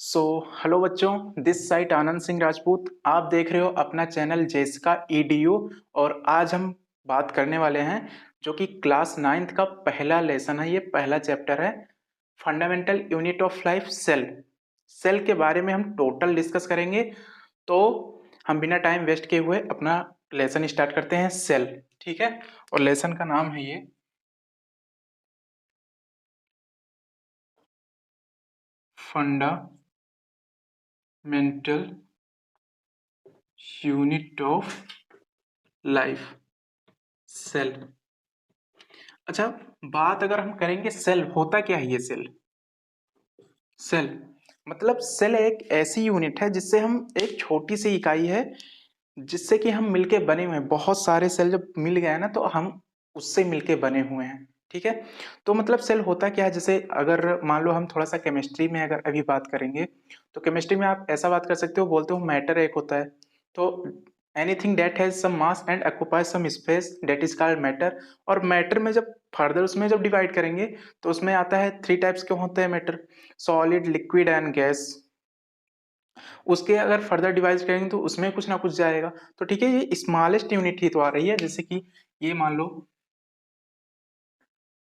So hello बच्चों, this site Anand Singh Rajput. आप देख रहे हो अपना चैनल जेसिका ईडीयू। और आज हम बात करने वाले हैं जो कि क्लास नाइन्थ का पहला लेसन है। ये पहला चैप्टर है, fundamental unit of life, cell. Cell के बारे में हम टोटल डिस्कस करेंगे। तो हम बिना टाइम वेस्ट किए हुए अपना लेसन स्टार्ट करते हैं, सेल। ठीक है, और लेसन का नाम है ये fundamental unit of life, cell. अच्छा, बात अगर हम करेंगे सेल होता क्या है, ये सेल। सेल मतलब सेल एक ऐसी यूनिट है जिससे हम, एक छोटी सी इकाई है जिससे कि हम मिलके बने हुए हैं। बहुत सारे सेल जब मिल गए हैं ना, तो हम उससे मिलके बने हुए हैं। ठीक है, तो मतलब सेल होता क्या है, जैसे अगर मान लो हम थोड़ा सा केमिस्ट्री में अगर अभी बात करेंगे, तो केमिस्ट्री में आप ऐसा बात कर सकते हो, बोलते हो मैटर एक होता है। तो anything that has some mass and occupies some space that is called matter. और मैटर में जब फर्दर उसमें जब डिवाइड करेंगे, तो उसमें आता है थ्री टाइप्स के होते हैं matter: solid, liquid and gas. उसके अगर फर्दर डिवाइड करेंगे तो उसमें कुछ ना कुछ जाएगा। तो ठीक है, ये स्मॉलेस्ट यूनिट ही तो आ रही है। जैसे कि ये मान लो,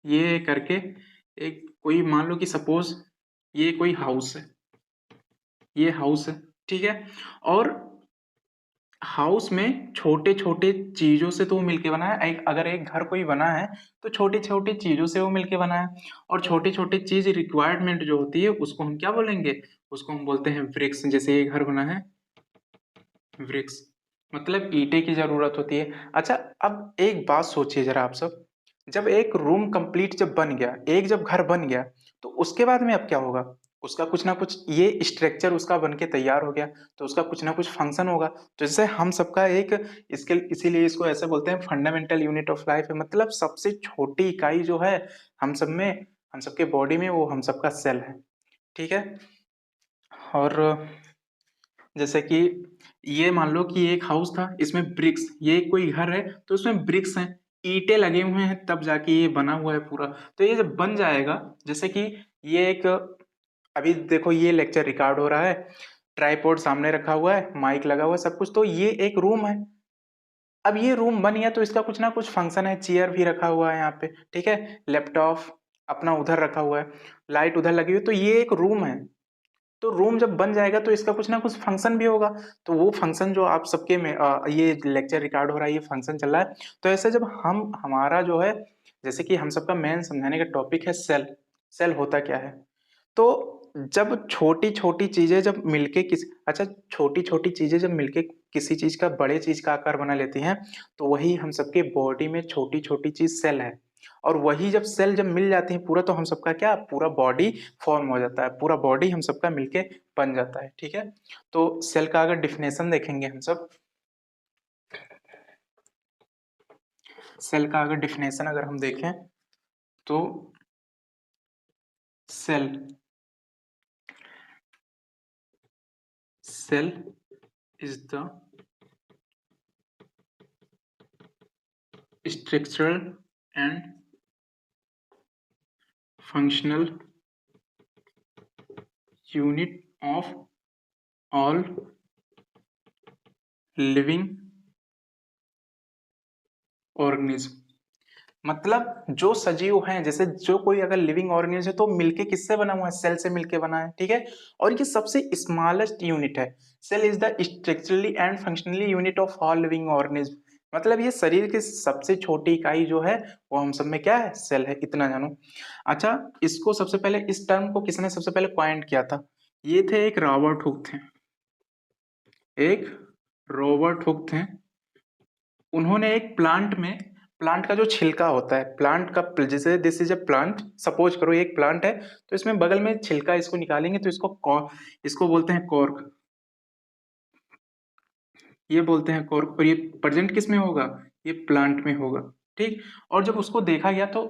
ये करके एक कोई मान लो कि सपोज ये कोई हाउस है, ये हाउस है। ठीक है, और हाउस में छोटे छोटे चीजों से तो वो मिलके बना है। अगर एक घर कोई बना है तो छोटे छोटे चीजों से वो मिलके बना है। और छोटे छोटे चीज रिक्वायरमेंट जो होती है उसको हम क्या बोलेंगे, उसको हम बोलते हैं ब्रिक्स। जैसे ये घर बना है, ब्रिक्स मतलब ईंटे की जरूरत होती है। अच्छा, अब एक बात सोचिए जरा आप सब, जब एक रूम कंप्लीट जब बन गया, एक जब घर बन गया, तो उसके बाद में अब क्या होगा, उसका कुछ ना कुछ ये स्ट्रक्चर उसका बन के तैयार हो गया, तो उसका कुछ ना कुछ फंक्शन होगा। तो जैसे हम सबका एक, इसके इसीलिए इसको ऐसे बोलते हैं फंडामेंटल यूनिट ऑफ लाइफ है। मतलब सबसे छोटी इकाई जो है हम सब में, हम सबके बॉडी में, वो हम सबका सेल है। ठीक है, और जैसे कि ये मान लो कि एक हाउस था, इसमें ब्रिक्स, ये कोई घर है तो इसमें ब्रिक्स हैं, ईंटें लगे हुए हैं, तब जाके ये बना हुआ है पूरा। तो ये जब बन जाएगा, जैसे कि ये एक, अभी देखो ये लेक्चर रिकॉर्ड हो रहा है, ट्राइपॉड सामने रखा हुआ है, माइक लगा हुआ है, सब कुछ। तो ये एक रूम है। अब ये रूम बन गया तो इसका कुछ ना कुछ फंक्शन है। चेयर भी रखा हुआ है यहाँ पे, ठीक है, लैपटॉप अपना उधर रखा हुआ है, लाइट उधर लगी हुई है, तो ये एक रूम है। तो रूम जब बन जाएगा तो इसका कुछ ना कुछ फंक्शन भी होगा। तो वो फंक्शन जो आप सबके में, ये लेक्चर रिकॉर्ड हो रहा है, ये फंक्शन चल रहा है। तो ऐसे जब हम, हमारा जो है, जैसे कि हम सबका मेन समझाने का टॉपिक है सेल। सेल होता क्या है, तो जब छोटी छोटी चीजें जब मिलके किस, अच्छा, छोटी छोटी चीजें जब मिलके किसी चीज का, बड़े चीज का आकार बना लेती हैं, तो वही हम सबके बॉडी में छोटी छोटी चीज सेल है। और वही जब सेल जब मिल जाती है पूरा, तो हम सबका क्या, पूरा बॉडी फॉर्म हो जाता है, पूरा बॉडी हम सबका मिलके बन जाता है। ठीक है, तो सेल का अगर डिफिनेशन देखेंगे हम सब, सेल का अगर डिफिनेशन अगर हम देखें, तो cell, cell is the structural and functional unit of all living organism। मतलब जो सजीव हैं, जैसे जो कोई अगर लिविंग ऑर्गेनिज्म है तो मिलके किससे बना हुआ है, सेल से मिलके बना है। ठीक है, और ये सबसे स्मॉलेस्ट यूनिट है। Cell is the structurally and functionally unit of all living organism. मतलब ये शरीर की सबसे छोटी इकाई जो है, वो हम सब में क्या है, सेल है। इतना जानो। अच्छा, इसको सबसे पहले, इस टर्म को किसने सबसे पहले पॉइंट किया था, ये थे एक रॉबर्ट हुक थे, एक रॉबर्ट हुक थे। उन्होंने एक प्लांट में, प्लांट का जो छिलका होता है, प्लांट का, जैसे this is a plant, suppose करो एक प्लांट है, तो इसमें बगल में छिलका इसको निकालेंगे तो इसको बोलते हैं कॉर्क। ये बोलते हैं कॉर्क। और ये प्रेजेंट किस में होगा, ये प्लांट में होगा। ठीक, और जब उसको देखा गया तो,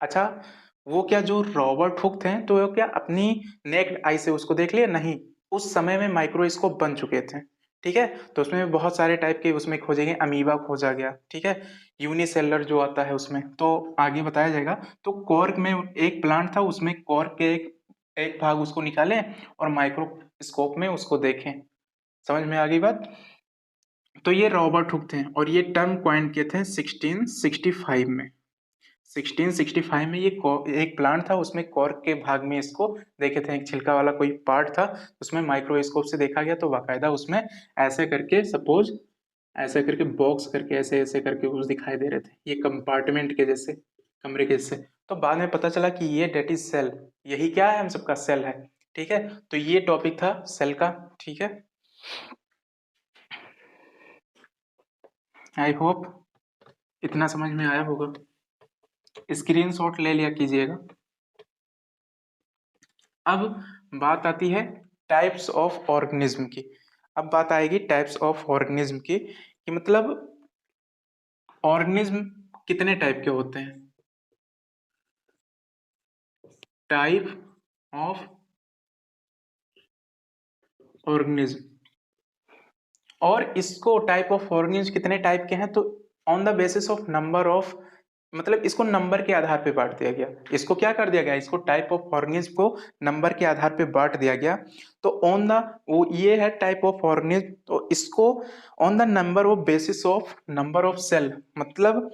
अच्छा, वो क्या, जो रॉबर्ट हुक थे, तो वो क्या अपनी नेक्ड आई से उसको देख लिया, नहीं, उस समय में माइक्रोस्कोप बन चुके थे। ठीक है, तो उसमें बहुत सारे टाइप के उसमें खोजेंगे, अमीबा खोजा गया। ठीक है, यूनिसेलर जो आता है उसमें, तो आगे बताया जाएगा। तो कॉर्क में एक प्लांट था, उसमें कॉर्क के एक एक भाग उसको निकालें और माइक्रोस्कोप में उसको देखें। समझ में आ गई बात? तो ये रॉबर्ट हुक थे और ये टर्म कॉइन किए थे 1665 में। 1665 में ये एक प्लांट था, उसमें कॉर्क के भाग में इसको देखे थे, एक छिलका वाला कोई पार्ट था, उसमें माइक्रोस्कोप से देखा गया तो बाकायदा उसमें ऐसे करके सपोज ऐसे करके बॉक्स करके ऐसे ऐसे करके कुछ दिखाई दे रहे थे, ये कंपार्टमेंट के जैसे, कमरे के जैसे। तो बाद में पता चला कि ये डेट इज सेल, यही क्या है, हम सबका सेल है। ठीक है, तो ये टॉपिक था सेल का। ठीक है, आई होप इतना समझ में आया होगा। स्क्रीनशॉट ले लिया कीजिएगा। अब बात आती है टाइप्स ऑफ ऑर्गेनिज्म की। अब बात आएगी टाइप्स ऑफ ऑर्गेनिज्म की कि मतलब ऑर्गेनिज्म कितने टाइप के होते हैं। टाइप ऑफ ऑर्गेनिज्म, और इसको टाइप ऑफ ऑर्गेनिज्म कितने टाइप के हैं तो on the basis of number of, मतलब इसको नंबर के आधार पे बांट दिया गया। इसको क्या कर दिया गया, इसको टाइप ऑफ ऑर्गेनिज्म को नंबर के आधार पे बांट दिया गया। तो ऑन द, वो ये है टाइप ऑफ ऑर्गेनिज्म, तो इसको on the number of basis of number of cell, मतलब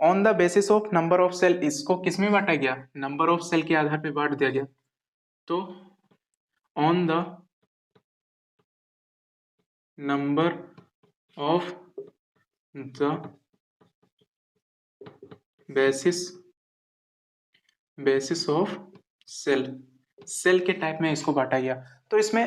on the basis of number of cell, इसको किस में बांटा गया, नंबर ऑफ सेल के आधार पे बांट दिया गया। तो on the number of the basis of cell, cell के टाइप में इसको बांटा गया। तो इसमें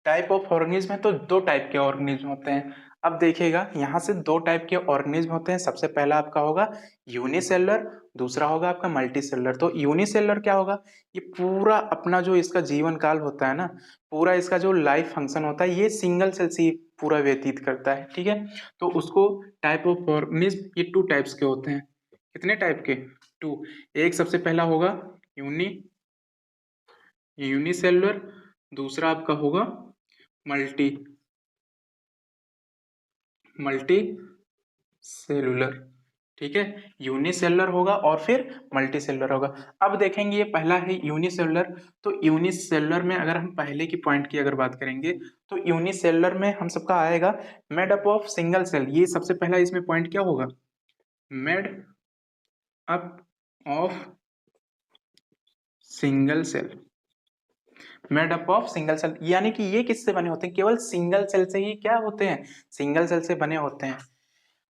टाइप ऑफ ऑर्गेनिज्म है तो दो टाइप के ऑर्गेनिज्म होते हैं। अब देखिएगा यहाँ से दो टाइप के ऑर्गेनिज्म होते हैं। सबसे पहला आपका होगा यूनिसेलुलर, दूसरा होगा आपका मल्टीसेलुलर। तो यूनिसेलुलर क्या होगा, ये पूरा अपना जो इसका जीवन काल होता है ना, पूरा इसका जो लाइफ फंक्शन होता है ये सिंगल सेल से ही पूरा व्यतीत करता है। ठीक है, तो उसको टाइप ऑफ ऑर्गेनिज्म ये टू टाइप्स के होते हैं। कितने टाइप के, टू। एक सबसे पहला होगा यूनिसेलुलर, दूसरा आपका होगा मल्टी मल्टी सेलुलर। ठीक है, यूनिसेलुलर होगा और फिर मल्टी सेलुलर होगा। अब देखेंगे ये पहला है यूनिसेलुलर। तो यूनिसेलुलर में अगर हम पहले की पॉइंट की अगर बात करेंगे तो यूनिसेलुलर में हम सबका आएगा made up of single cell. ये सबसे पहला इसमें पॉइंट क्या होगा, made up of single cell. Made up of single cell, यानी कि ये किससे बने होते हैं, केवल सिंगल सेल से ही क्या होते हैं, सिंगल सेल से बने होते हैं।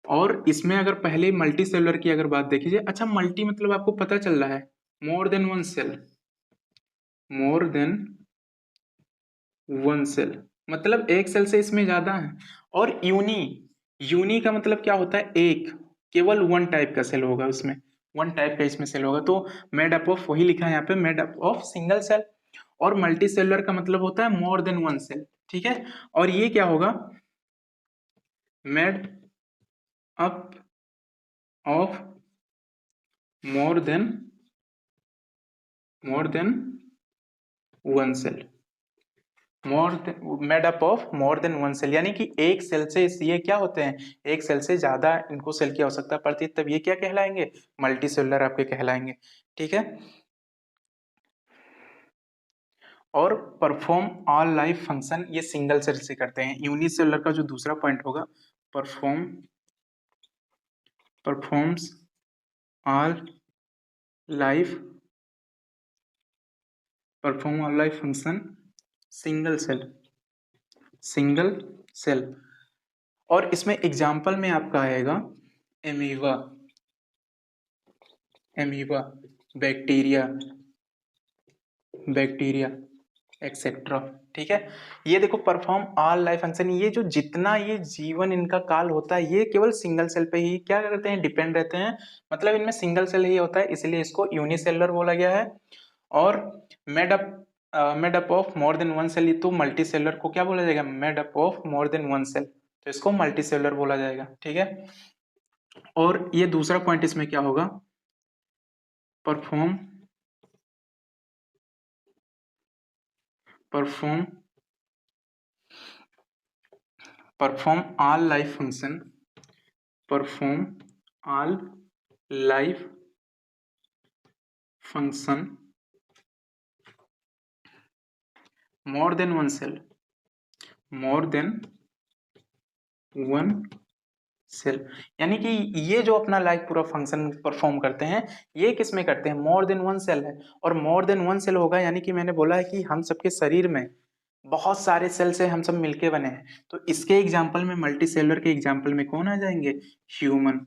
और इसमें अगर पहले मल्टी सेलुलर की अगर बात देखी जाए, अच्छा मल्टी मतलब आपको पता चल रहा है more than one cell, more than one cell, मतलब एक सेल से इसमें ज्यादा है। और यूनी, यूनी का मतलब क्या होता है, एक, केवल वन टाइप का सेल होगा उसमें, वन टाइप का इसमें सेल होगा। तो मेड अप ऑफ वही लिखा है यहाँ पे, made up of single cell. और मल्टी सेलुलर का मतलब होता है मोर देन वन सेल। ठीक है, और ये क्या होगा, made up of more than one cell, made up of more than one cell, यानी कि एक सेल से ये क्या होते हैं, एक सेल से ज्यादा इनको सेल की आवश्यकता पड़ती है, तब ये क्या कहलाएंगे, मल्टी सेलुलर आपके कहलाएंगे। ठीक है, और परफॉर्म ऑल लाइफ फंक्शन ये सिंगल सेल से करते हैं। यूनिसेलुलर का जो दूसरा पॉइंट होगा, performs all life function single cell. और इसमें एग्जाम्पल में आपका आएगा एमीबा, बैक्टीरिया एक्सेट्रा। ठीक है, ये देखो परफॉर्म ऑल लाइफ फंक्शन, ये जो जितना ये जीवन इनका काल होता है ये केवल सिंगल सेल पे ही क्या करते हैं, डिपेंड रहते हैं, मतलब इनमें सिंगल सेल ही होता है, इसलिए इसको यूनिसेलुलर बोला गया है। और made up of more than one cell, तो मल्टी सेलुलर को क्या बोला जाएगा, made up of more than one cell, तो इसको मल्टी सेलुलर बोला जाएगा। ठीक है, और ये दूसरा पॉइंट इसमें क्या होगा, perform perform perform all life function, perform all life function more than one cell, more than one cell, यानी कि ये जो अपना लाइफ पूरा फंक्शन परफॉर्म करते हैं, ये किस में करते हैं, मोर देन वन सेल है। और मोर देन वन सेल होगा यानी कि मैंने बोला है कि हम सबके शरीर में बहुत सारे सेल से हम सब मिलके बने हैं, तो इसके एग्जाम्पल में, मल्टी सेलुलर के एग्जाम्पल में कौन आ जाएंगे, ह्यूमन।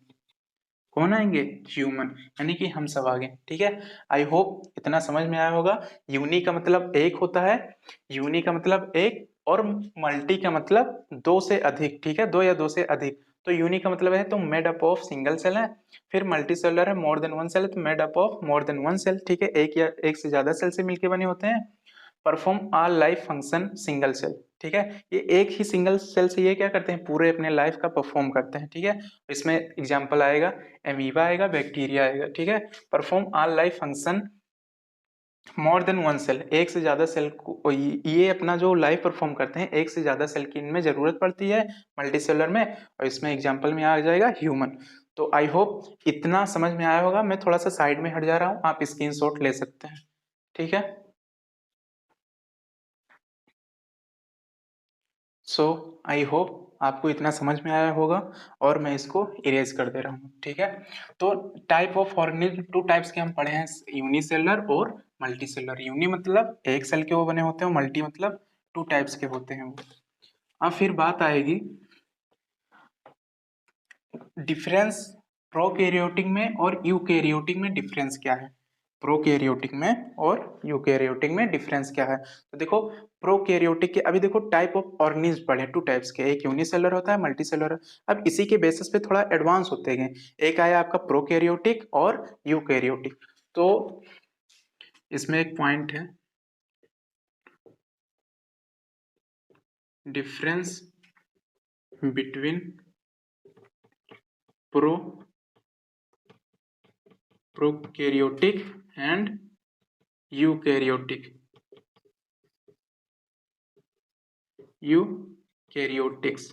कौन आएंगे, ह्यूमन, यानी कि हम सब आ गए। ठीक है, आई होप इतना समझ में आया होगा। यूनी का मतलब एक होता है, यूनी का मतलब एक, और मल्टी का मतलब दो से अधिक। ठीक है, दो या दो से अधिक। तो यूनी का मतलब है तो made up of single cell है, फिर मल्टी सेलुलर है, मोर देन वन सेल है तो made up of more than one cell. ठीक है, एक या एक से ज्यादा सेल से मिलकर बने होते हैं। Perform all life function single cell. ठीक है, ये एक ही सिंगल सेल से ये क्या करते हैं, पूरे अपने लाइफ का परफॉर्म करते हैं। ठीक है, इसमें एग्जांपल आएगा एमीबा आएगा, बैक्टीरिया आएगा। ठीक है, perform all life function more than one cell, एक से ज्यादा सेल को ये अपना जो लाइफ परफॉर्म करते हैं, एक से ज्यादा सेल की इनमें जरूरत पड़ती है मल्टी सेलुलर में, और इसमें एग्जांपल में आ जाएगा ह्यूमन। तो आई होप इतना समझ में आया होगा। मैं थोड़ा सा साइड में हट जा रहा हूँ, आप स्क्रीनशॉट ले सकते हैं। ठीक है, सो आई होप आपको इतना समझ में आया होगा, और मैं इसको इरेज कर दे रहा हूँ। ठीक है, तो type of organism, two types के हम पढ़े हैं, यूनिसेलुलर और मल्टी सेलुलर। यूनी मतलब एक सेल के वो बने होते हैं, मल्टी मतलब टू टाइप्स के होते हैं वो। अब फिर बात आएगी डिफरेंस, प्रोकैरियोटिक में और यूकैरियोटिक में डिफरेंस क्या है। प्रोकैरियोटिक में और यूकैरियोटिक में डिफरेंस क्या है, तो देखो प्रोकैरियोटिक के अभी देखो टाइप ऑफ ऑर्गेनिज्म पढ़े, टू टाइप्स के, एक यूनिसेलुलर होता है, मल्टी सेलुलर। अब इसी के बेसिस पे थोड़ा एडवांस होते गए, एक आया आपका प्रोकैरियोटिक और यूकैरियोटिक। तो इसमें एक पॉइंट है, difference between pro prokaryotic and eukaryotic, eukaryotics.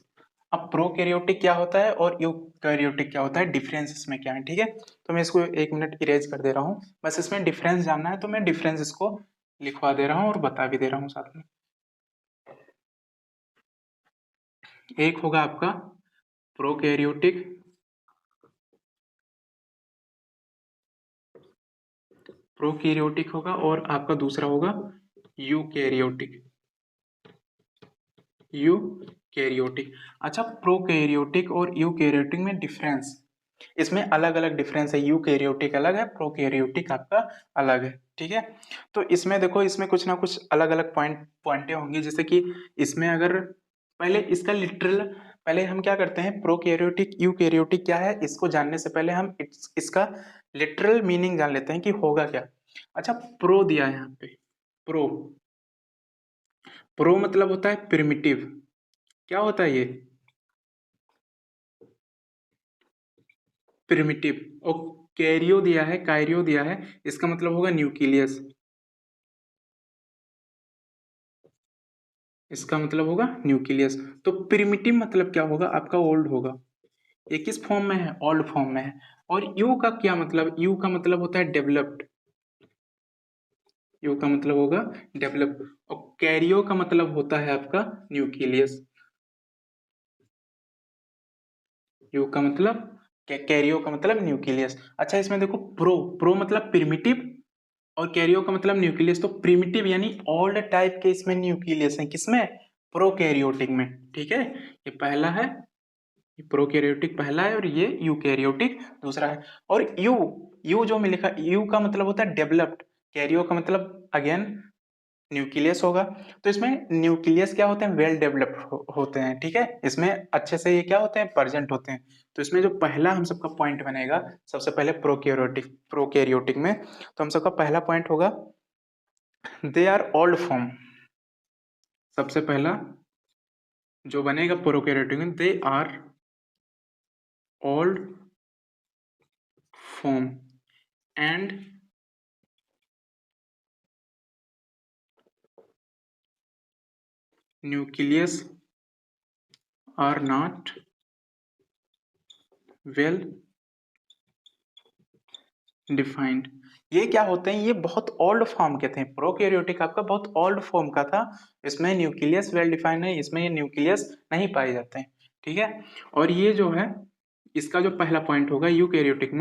अब प्रोकैरियोटिक क्या होता है और यूकैरियोटिक क्या होता है, डिफरेंस इसमें क्या है। ठीक है, तो मैं इसको एक मिनट इरेज कर दे रहा हूँ, बस इसमें डिफरेंस जानना है, तो मैं डिफरेंस इसको लिखवा दे रहा हूँ और बता भी दे रहा हूँ साथ में। एक होगा आपका प्रोकैरियोटिक, प्रोकैरियोटिक होगा, और आपका दूसरा होगा यूकैरियोटिक, यूकैरियोटिक। अच्छा, प्रोकैरियोटिक और यूकैरियोटिक में डिफरेंस, इसमें अलग अलग डिफरेंस है, यूकैरियोटिक अलग है, प्रोकैरियोटिक आपका अलग है। ठीक है, तो इसमें देखो, इसमें कुछ ना कुछ अलग अलग पॉइंटें होंगी, जैसे कि इसमें अगर पहले इसका लिटरल, पहले हम क्या करते हैं, प्रोकैरियोटिक यूकैरियोटिक क्या है, इसको जानने से पहले हम इसका लिटरल मीनिंग जान लेते हैं कि होगा क्या। अच्छा, प्रो दिया है यहाँ पे, प्रो, प्रो मतलब होता है प्रिमिटिव। क्या होता है ये, प्रिमिटिव। और कैरियो दिया है, कायरियो दिया है, इसका मतलब होगा न्यूक्लियस, इसका मतलब होगा न्यूक्लियस। तो प्रिमिटिव मतलब क्या होगा, आपका ओल्ड होगा। ये किस फॉर्म में है, ओल्ड फॉर्म में है। और यू का क्या मतलब, यू का मतलब होता है डेवलप्ड, यू का मतलब होगा डेवलप। और कैरियो का मतलब होता है आपका न्यूक्लियस, यू का मतलब, कैरियो का मतलब न्यूक्लियस। अच्छा, इसमें देखो प्रो, प्रो मतलब प्रिमिटिव, और कैरियो का मतलब न्यूक्लियस। तो प्रिमिटिव यानी ओल्ड टाइप के इसमें न्यूक्लियस है, किसमें, प्रोकैरियोटिक में। ठीक है, ये पहला है, प्रोकैरियोटिक पहला है, और ये यूकैरियोटिक दूसरा है। और यू, यू जो में लिखा, यू का मतलब होता है डेवलप्ड, कैरियो का मतलब अगेन न्यूक्लियस होगा। तो इसमें न्यूक्लियस क्या होते हैं, वेल डेवलप्ड होते हैं। ठीक है, इसमें अच्छे से ये क्या होते हैं, प्रेजेंट होते हैं। तो इसमें जो पहला हम सबका पॉइंट बनेगा, सबसे पहले प्रोकैरियोटिक, प्रोकैरियोटिक में तो हम सबका पहला पॉइंट होगा, दे आर ओल्ड फॉर्म। सबसे पहला जो बनेगा प्रोकैरियोटिक में, they are old form and nucleus are not well defined। ये क्या होते हैं, ये बहुत ओल्ड फॉर्म के थे, प्रोकैरियोटिक आपका बहुत ओल्ड फॉर्म का था, इसमें न्यूक्लियस वेल डिफाइंड है, इसमें ये न्यूक्लियस नहीं पाए जाते हैं, ठीक है। और ये जो है इसका जो पहला पॉइंट होगा यूकैरियोटिक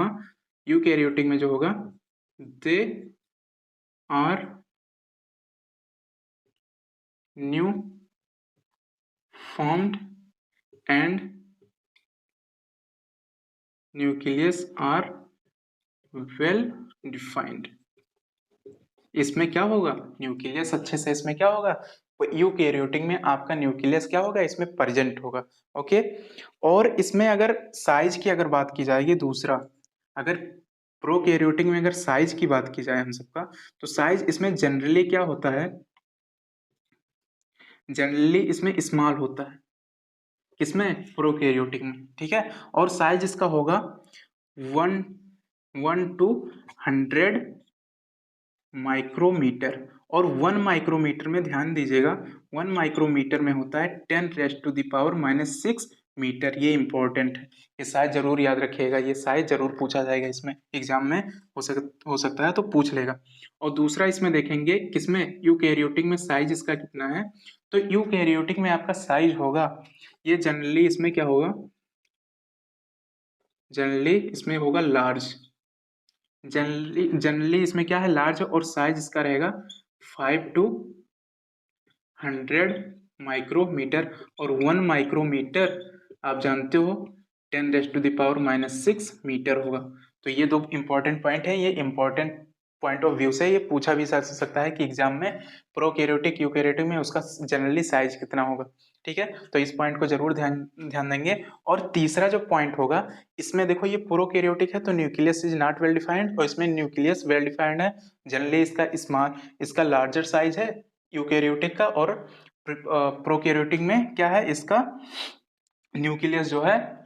में जो होगा, they are new formed and nucleus are well defined। इसमें क्या होगा, न्यूक्लियस अच्छे से इसमें क्या होगा, यूकैरियोटिक में आपका न्यूक्लियस क्या होगा, इसमें प्रेजेंट होगा, ओके। और इसमें अगर साइज की अगर बात की जाएगी, दूसरा अगर प्रोकैरियोटिक में अगर साइज की बात की जाए हम सबका, तो साइज इसमें जनरली क्या होता है, जनरली इसमें स्मॉल होता है, किसमें, प्रोकैरियोटिक में, ठीक है। और साइज इसका होगा 1 to 100 माइक्रोमीटर। और 1 माइक्रोमीटर में ध्यान दीजिएगा, 1 माइक्रोमीटर में होता है 10⁻⁻⁶ मीटर। ये इंपॉर्टेंट है, ये साइज जरूर याद रखिएगा, ये साइज जरूर पूछा जाएगा इसमें एग्जाम में, हो सकता है तो पूछ लेगा। और दूसरा इसमें देखेंगे किसमें, यूकैरियोटिक में साइज इसका कितना है, तो यूकैरियोटिक में आपका साइज होगा, ये जनरली इसमें क्या होगा, जनरली इसमें होगा लार्ज, जनरली इसमें क्या है, लार्ज, और साइज इसका रहेगा 5 to 100 माइक्रोमीटर। और 1 माइक्रोमीटर आप जानते हो 10⁻⁻⁶ मीटर होगा। तो ये दो इंपॉर्टेंट पॉइंट है, ये इंपॉर्टेंट पॉइंट ऑफ व्यू से ये पूछा भी जा सकता है कि एग्जाम में प्रोकैरियोटिक यूकैरियोटिक में उसका जनरली साइज कितना होगा, ठीक है। तो इस पॉइंट को जरूर ध्यान ध्यान देंगे। और तीसरा जो पॉइंट होगा, इसमें देखो ये प्रोकैरियोटिक है तो nucleus is not well defined, और इसमें न्यूक्लियस वेल डिफाइंड है, जनरली इसका स्मॉल, इसका लार्जर साइज है यूकैरियोटिक का, और प्रोकैरियोटिक में क्या है, इसका न्यूक्लियस जो है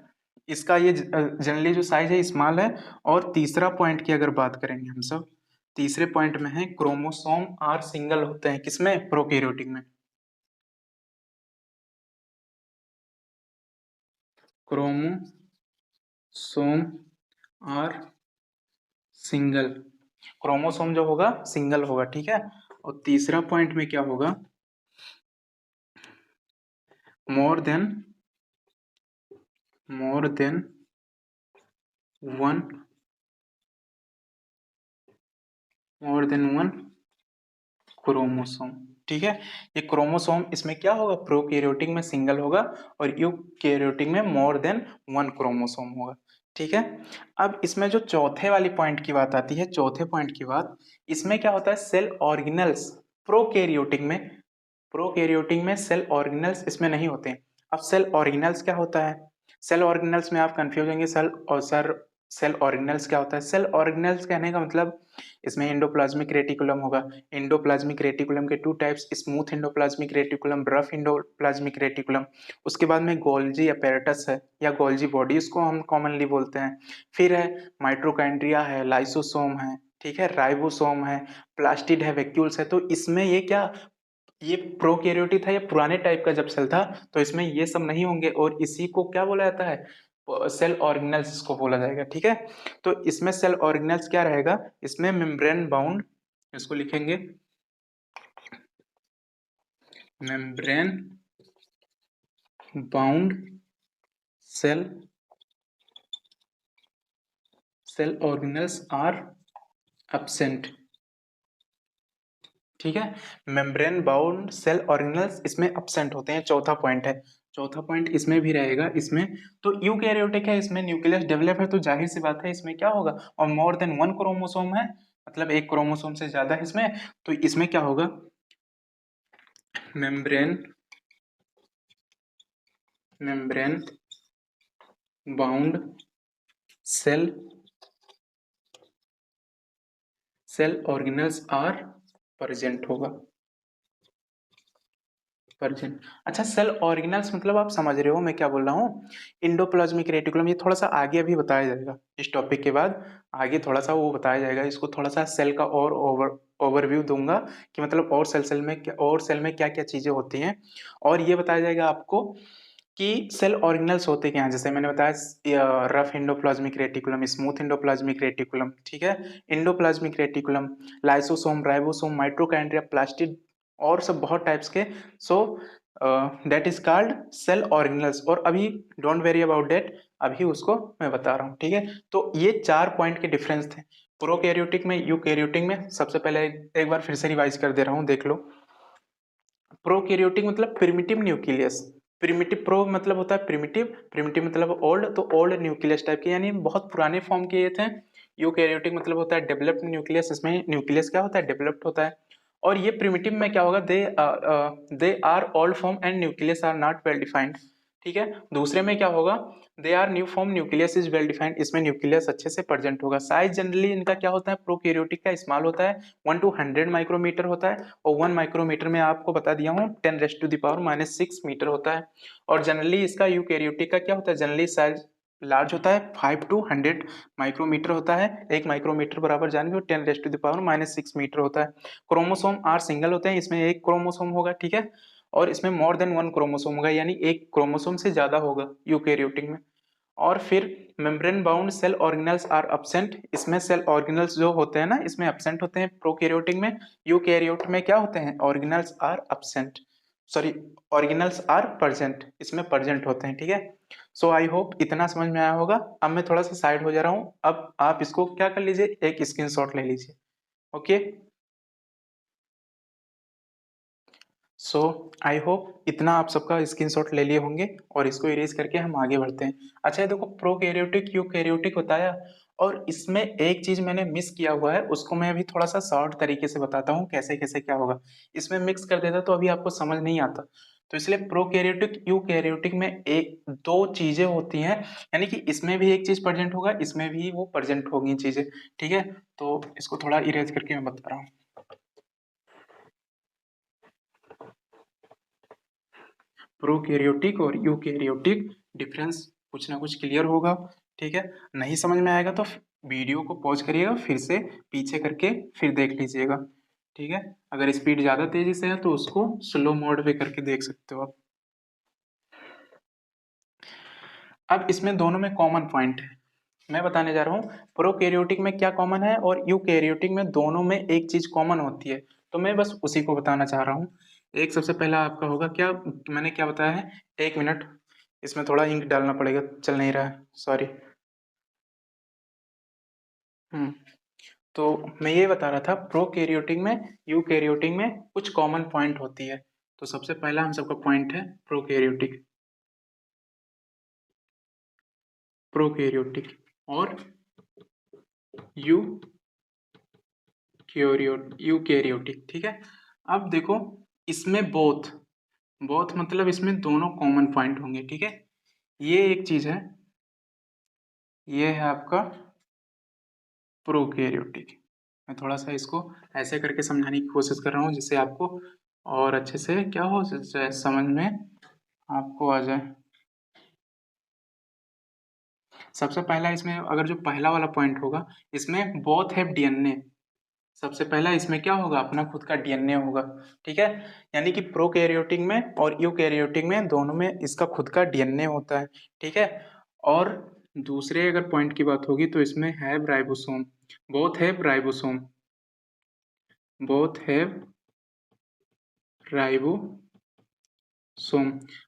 इसका ये जनरली जो साइज है स्मॉल है। और तीसरा पॉइंट की अगर बात करेंगे हम सब, तीसरे पॉइंट में है क्रोमोसोम आर सिंगल होते हैं, किसमें, प्रोकैरियोटिक में। क्रोमोसोम आर सिंगल, क्रोमोसोम जो होगा सिंगल होगा, ठीक है। और तीसरा पॉइंट में क्या होगा, मोर देन वन क्रोमोसोम, ठीक है। ये क्रोमोसोम इसमें क्या होगा, प्रोकैरियोटिक में सिंगल होगा, और यूकैरियोटिक में मोर देन 1 क्रोमोसोम होगा, ठीक है। अब इसमें जो चौथे वाली पॉइंट की बात आती है, चौथे पॉइंट की बात, इसमें क्या होता है, सेल ऑर्गेनल्स, प्रोकैरियोटिक में, प्रोकैरियोटिक में सेल ऑर्गेनल्स इसमें नहीं होते हैं। अब सेल ऑर्गेनल्स क्या होता है, सेल ऑर्गेनल्स में आप कंफ्यूज होंगे, सेल ऑर्गेनल्स क्या होता है। सेल ऑर्गेनल्स कहने का मतलब, इसमें एंडोप्लाज्मिक रेटिकुलम होगा, एंडोप्लाज्मिक रेटिकुलम के 2 types, smooth endoplasmic reticulum, rough endoplasmic reticulum. उसके बाद में गोल्जी अपैरेटस है, या गोल्जी बॉडी इसको हम कॉमनली बोलते हैं। फिर है माइटोकॉन्ड्रिया है, लाइसोसोम है, ठीक है, राइबोसोम है, प्लास्टिड है, वैक्यूल्स है। तो इसमें ये क्या, ये प्रोकैरियोटिक था, ये पुराने टाइप का जब सेल था, तो इसमें ये सब नहीं होंगे, और इसी को क्या बोला जाता है, सेल ऑर्गेनल्स इसको बोला जाएगा, ठीक है। तो इसमें सेल ऑर्गेनल्स क्या रहेगा, इसमें मेम्ब्रेन बाउंड, इसको लिखेंगे membrane bound cell, cell organelles are absent, ठीक है। मेम्ब्रेन बाउंड सेल ऑर्गेनल्स इसमें एब्सेंट होते हैं, चौथा पॉइंट है, चौथा पॉइंट इसमें भी रहेगा। इसमें तो यूकैरियोटिक है, इसमें न्यूक्लियस डेवलप है, तो जाहिर सी बात है इसमें क्या होगा, और मोर देन 1 क्रोमोसोम है, मतलब एक क्रोमोसोम से ज्यादा है इसमें, तो इसमें क्या होगा, membrane bound cell, cell organelles are present होगा, प्रेजेंट। अच्छा, सेल ऑर्गेनल्स मतलब आप समझ रहे हो मैं क्या बोल रहा हूँ, इंडोप्लाज्मिक रेटिकुलम, ये थोड़ा सा आगे अभी बताया जाएगा इस टॉपिक के बाद, आगे थोड़ा सा वो बताया जाएगा, इसको थोड़ा सा सेल का और ओवरव्यू दूंगा कि मतलब और सेल में क्या क्या चीजें होती हैं, और ये बताया जाएगा आपको कि सेल ऑर्गेनल्स होते क्या हैं, जैसे मैंने बताया rough endoplasmic reticulum, smooth endoplasmic reticulum, ठीक है, endoplasmic reticulum, lysosome, ribosome, mitochondria, plastid और सब बहुत टाइप्स के। So that is called cell organelles. और अभी डोंट वेरी अबाउट दैट, अभी उसको मैं बता रहा हूँ, ठीक है। तो ये 4 पॉइंट के डिफरेंस थे प्रोकैरियोटिक में, यूकैरियोटिक में। सबसे पहले एक बार फिर से रिवाइज कर दे रहा हूँ, देख लो। प्रोकैरियोटिक मतलब प्रिमिटिव न्यूक्लियस। प्रिमिटिव प्रो मतलब होता है प्रिमिटिव, प्रिमिटिव मतलब ओल्ड, तो ओल्ड न्यूक्लियस टाइप के, यानी बहुत पुराने फॉर्म के ये थे। यूकैरियोटिक मतलब होता है डेवलप्ड न्यूक्लियस, इसमें न्यूक्लियस क्या होता है, डेवलप्ड होता है। और ये प्रिमिटिव में क्या होगा, they are old form and nucleus are not well defined, ठीक है। दूसरे में क्या होगा, they are new form, nucleus is well defined, इसमें न्यूक्लियस अच्छे से प्रेजेंट होगा। साइज जनरली इनका क्या होता है, प्रोकैरियोटिक का स्मॉल होता है, 1 to 100 माइक्रोमीटर होता है, और 1 माइक्रोमीटर में आपको बता दिया हूँ 10⁻⁻⁶ मीटर होता है। और जनरली इसका यूकैरियोटिक का क्या होता है, जनरली साइज लार्ज होता है, 5 to 100 माइक्रोमीटर होता है। 1 माइक्रोमीटर बराबर जानेंगे 10⁻⁻⁶ मीटर होता है। क्रोमोसोम आर सिंगल होते हैं, इसमें एक क्रोमोसोम होगा, ठीक है। और इसमें मोर देन 1 क्रोमोसोम होगा, यानी एक क्रोमोसोम से ज्यादा होगा यूकैरियोटिक में। और फिर membrane bound cell organelles are absent, इसमें सेल ऑर्गेनल्स जो होते हैं ना, इसमें अब्सेंट होते हैं प्रोकैरियोटिक में। यूकैरियोट में क्या होते हैं, organelles are absent, sorry organelles are present, इसमें प्रेजेंट होते हैं, ठीक है। सो आई होप इतना समझ में आया होगा। अब मैं थोड़ा सा साइड हो जा रहा हूँ, अब आप इसको क्या कर लीजिए, एक स्क्रीनशॉट ले लीजिए। ओके, सो आई होप इतना आप सबका स्क्रीनशॉट ले लिए होंगे, और इसको इरेज करके हम आगे बढ़ते हैं। अच्छा ये देखो, प्रोकैरियोटिक यूकैरियोटिक होता है, और इसमें एक चीज मैंने मिस किया हुआ है, उसको मैं अभी थोड़ा सा शॉर्ट तरीके से बताता हूँ कैसे कैसे क्या होगा। इसमें मिक्स कर देता तो अभी आपको समझ नहीं आता, तो इसलिए प्रोकैरियोटिक यूकैरियोटिक में एक दो चीजें होती हैं, यानी कि इसमें भी एक चीज प्रेजेंट होगा, इसमें भी वो प्रेजेंट होगी चीजें, ठीक है। तो इसको थोड़ा इरेज करके मैं बता रहा हूँ। प्रोकैरियोटिक और यूकैरियोटिक डिफरेंस कुछ ना कुछ क्लियर होगा, ठीक है। नहीं समझ में आएगा तो वीडियो को पॉज करिएगा, फिर से पीछे करके फिर देख लीजिएगा, ठीक है। अगर स्पीड ज़्यादा तेजी से है तो उसको स्लो मोड पे करके देख सकते हो आप। अब इसमें दोनों में कॉमन पॉइंट है, मैं बताने जा रहा हूँ प्रोकैरियोटिक में क्या कॉमन है और यूकैरियोटिक में, दोनों में एक चीज कॉमन होती है, तो मैं बस उसी को बताना चाह रहा हूँ। एक सबसे पहला आपका होगा क्या, मैंने क्या बताया है, 1 मिनट, इसमें थोड़ा इंक डालना पड़ेगा, चल नहीं रहा है, सॉरी। हम्म, तो मैं ये बता रहा था प्रोकैरियोटिक में यूकैरियोटिक में कुछ कॉमन पॉइंट होती है। तो सबसे पहला हम सबका पॉइंट है प्रोकैरियोटिक, प्रोकैरियोटिक और यूकैरियोटिक, ठीक है। अब देखो, इसमें बोथ, बोथ मतलब इसमें दोनों कॉमन पॉइंट होंगे, ठीक है। ये एक चीज है, ये है आपका प्रोकैरियोटिक। मैं थोड़ा सा इसको ऐसे करके समझाने की कोशिश कर रहा हूँ जिससे आपको और अच्छे से क्या हो समझ में आपको आ जाए। सबसे पहला इसमें अगर जो पहला वाला पॉइंट होगा, इसमें बोथ हैव डीएनए। सबसे पहला इसमें क्या होगा, अपना खुद का डीएनए होगा, ठीक है। यानी कि प्रोकैरियोटिक में और यूकैरियोटिक में दोनों में इसका खुद का डीएनए होता है, ठीक है। और दूसरे अगर पॉइंट की बात होगी तो इसमें है ribosome, both have ribosome, both have ribosome.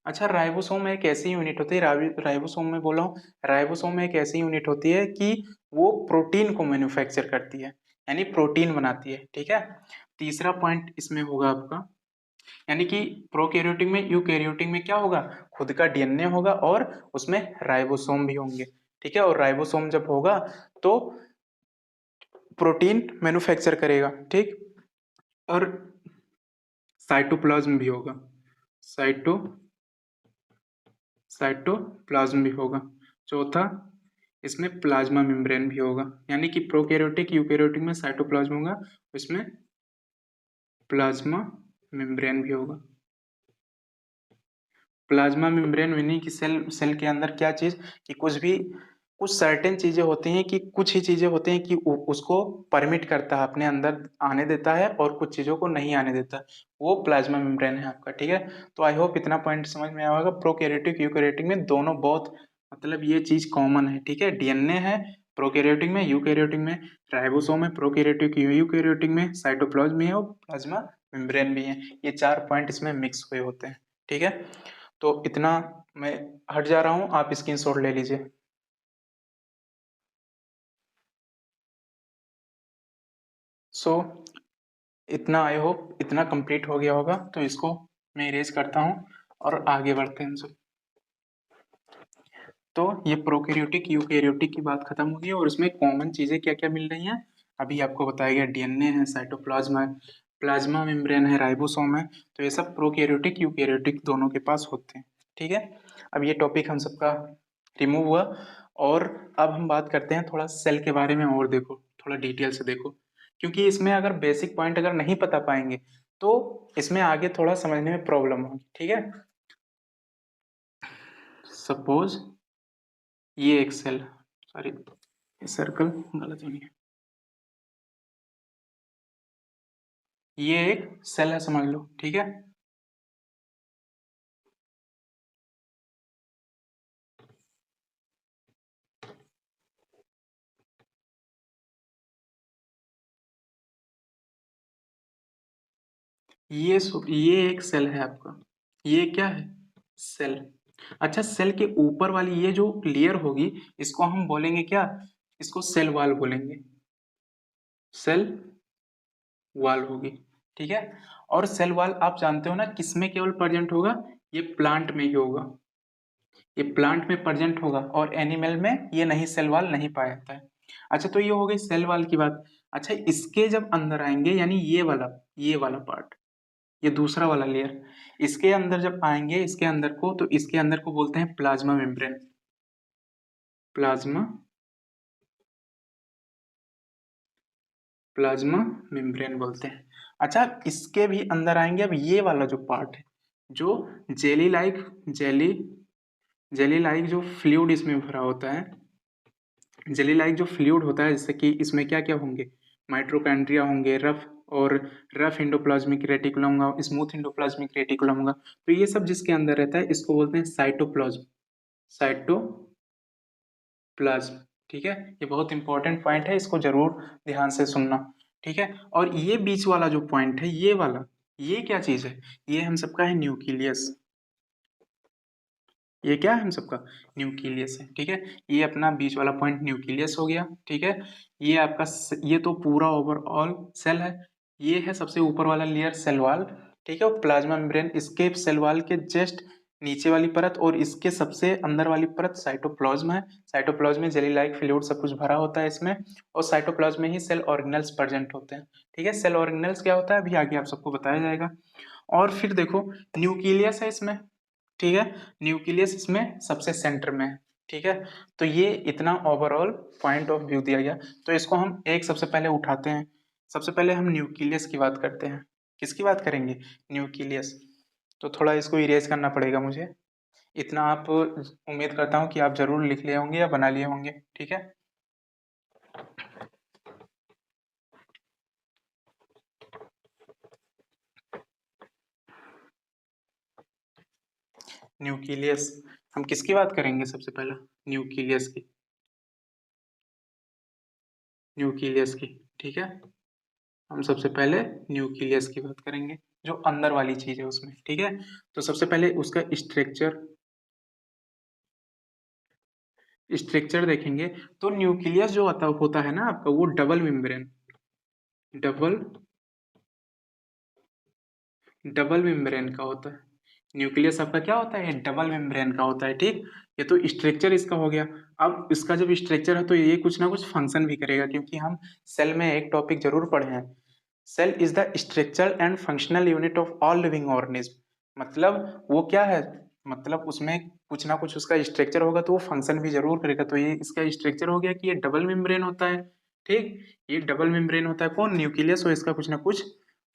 अच्छा, राइबोसोम एक ऐसी यूनिट होती है, राइबोसोम में बोला हूँ, राइबोसोम एक ऐसी यूनिट होती है कि वो प्रोटीन को मैन्युफैक्चर करती है, यानी प्रोटीन बनाती है, ठीक है। तीसरा पॉइंट इसमें होगा आपका, यानी कि प्रोकैरियोटिक में यूकैरियोटिक में क्या होगा, खुद का डीएनए होगा और उसमें राइबोसोम भी होंगे, ठीक है। और राइबोसोम जब होगा तो प्रोटीन मैन्युफैक्चर करेगा, ठीक। और साइटोप्लाज्म भी होगा, साइटो साइटोप्लाज्म भी होगा। चौथा, इसमें प्लाज्मा मेम्ब्रेन भी होगा, यानी कि प्रोकैरियोटिक यूकैरियोटिक में साइटोप्लाज्म होगा, इसमें प्लाज्मा मेम्ब्रेन भी होगा। प्लाज्मा मेम्ब्रेन मीनिंग कि सेल के अंदर क्या चीज, कि कुछ भी कुछ सर्टेन चीजें होती हैं कि कुछ ही चीजें होती हैं कि उसको परमिट करता है, अपने अंदर आने देता है, और कुछ चीजों को नहीं आने देता। वो प्लाज्मा मेम्ब्रेन है आपका, ठीक है। तो आई होप इतना पॉइंट समझ में आया होगा। प्रोकैरियोटिक यूकैरियोटिक में दोनों बहुत, मतलब ये चीज कॉमन है, ठीक है। डीएनए है प्रोकैरियोटिक में, यूकैरियोटिक में राइबोसोम है, प्रोकैरियोटिक यूकैरियोटिक में साइटोप्लाज्म भी है और प्लाज्मा मेम्ब्रेन भी है। ये 4 पॉइंट इसमें मिक्स हुए होते हैं, ठीक है। तो इतना मैं हट जा रहा हूँ, आप स्क्रीनशॉट ले लीजिए। सो इतना आई होप इतना कंप्लीट हो गया होगा, तो इसको मैं इरेज करता हूँ और आगे बढ़ते हैं हम सब। तो ये प्रोकैरियोटिक यूकैरियोटिक की बात खत्म हो गई और उसमें कॉमन चीजें क्या क्या मिल रही हैं अभी आपको बताया गया। डीएनए है, साइटोप्लाज्म है, प्लाज्मा मेम्ब्रेन है, राइबोसोम है। तो ये सब प्रोकैरियोटिक यूकैरियोटिक दोनों के पास होते हैं, ठीक है। अब ये टॉपिक हम सबका रिमूव हुआ, और अब हम बात करते हैं थोड़ा सेल के बारे में, और देखो थोड़ा डिटेल से देखो, क्योंकि इसमें अगर बेसिक पॉइंट अगर नहीं पता पाएंगे तो इसमें आगे थोड़ा समझने में प्रॉब्लम होगी, ठीक है। सपोज ये एक सेल, सॉरी सर्कल गलत हो गया, ये एक सेल है समझ लो, ठीक है। ये एक सेल है आपका, ये क्या है, सेल। अच्छा, सेल के ऊपर वाली ये जो लेयर होगी इसको हम बोलेंगे क्या, इसको सेल वॉल बोलेंगे, सेल वॉल होगी, ठीक है। और सेल वॉल आप जानते हो ना किस में केवल प्रेजेंट होगा, ये प्लांट में ही होगा, ये प्लांट में प्रेजेंट होगा, और एनिमल में ये नहीं, सेल वॉल नहीं पाया जाता है। अच्छा, तो ये हो गई सेल वॉल की बात। अच्छा, इसके जब अंदर आएंगे, यानी ये वाला पार्ट, ये दूसरा वाला लेयर, इसके अंदर जब आएंगे, इसके अंदर को, तो इसके अंदर को बोलते हैं plasma membrane, plasma plasma membrane बोलते हैं। अच्छा, इसके भी अंदर आएंगे, अब ये वाला जो पार्ट है, जो jelly like jelly jelly like जो फ्लूइड इसमें भरा होता है, जेली लाइक जो फ्लूइड होता है, जैसे कि इसमें क्या क्या होंगे, माइट्रोकॉन्ड्रिया होंगे, रफ एंडोप्लाज्मिक रेटिकुलम होगा, स्मूथ एंडोप्लाज्मिक रेटिकुलम होगा। तो ये सब जिसके अंदर रहता है इसको बोलते हैं साइटोप्लाज्म, साइटोप्लाज्म, ठीक है। ये बहुत इंपॉर्टेंट पॉइंट है, इसको जरूर ध्यान से सुनना, ठीक है। और ये बीच वाला जो पॉइंट है, ये वाला, ये क्या चीज है, ये हम सबका है न्यूक्लियस, ये क्या है हम सबका, न्यूक्लियस है, ठीक है। ये अपना बीच वाला पॉइंट न्यूक्लियस हो गया, ठीक है। ये आपका ये तो पूरा ओवरऑल सेल है। ये है सबसे ऊपर वाला लेयर, सेल वॉल, ठीक है। और प्लाज्मा मेम्ब्रेन इसके सेल वॉल के जस्ट नीचे वाली परत, और इसके सबसे अंदर वाली परत साइटोप्लाज्म है। साइटोप्लाज्म में जेली लाइक फ्लूइड सब कुछ भरा होता है इसमें, और साइटोप्लाज्म में ही सेल ऑर्गेनल्स प्रेजेंट होते हैं, ठीक है। सेल ऑर्गेनल्स क्या होता है अभी आगे आप सबको बताया जाएगा। और फिर देखो, न्यूक्लियस है इसमें, ठीक है। न्यूक्लियस इसमें सबसे सेंटर में है, ठीक है। तो ये इतना ओवरऑल पॉइंट ऑफ व्यू दिया गया। तो इसको हम एक सबसे पहले उठाते हैं, सबसे पहले हम न्यूक्लियस की बात करते हैं। किसकी बात करेंगे, न्यूक्लियस। तो थोड़ा इसको इरेज करना पड़ेगा मुझे, इतना आप उम्मीद करता हूँ कि आप जरूर लिख लिए होंगे या बना लिए होंगे, ठीक है। न्यूक्लियस, हम किसकी बात करेंगे सबसे पहला, न्यूक्लियस की, न्यूक्लियस की, ठीक है। हम सबसे पहले न्यूक्लियस की बात करेंगे, जो अंदर वाली चीज है उसमें, ठीक है। तो सबसे पहले उसका स्ट्रक्चर स्ट्रक्चर देखेंगे। तो न्यूक्लियस जो होता है ना आपका, वो double membrane, double double membrane का होता है। न्यूक्लियस आपका क्या होता है, डबल मेम्ब्रेन का होता है, ठीक। ये तो स्ट्रक्चर इसका हो गया। अब इसका जब स्ट्रक्चर है तो ये कुछ ना कुछ फंक्शन भी करेगा, क्योंकि हम सेल में एक टॉपिक जरूर पढ़े हैं, cell is the structural and functional unit of all living organism. मतलब वो क्या है, मतलब उसमें कुछ ना कुछ उसका स्ट्रक्चर होगा तो वो फंक्शन भी जरूर करेगा। तो ये इसका स्ट्रक्चर हो गया कि ये डबल मेम्ब्रेन होता है, ठीक। ये डबल मेम्ब्रेन होता है कौन, न्यूक्लियस, और इसका कुछ ना कुछ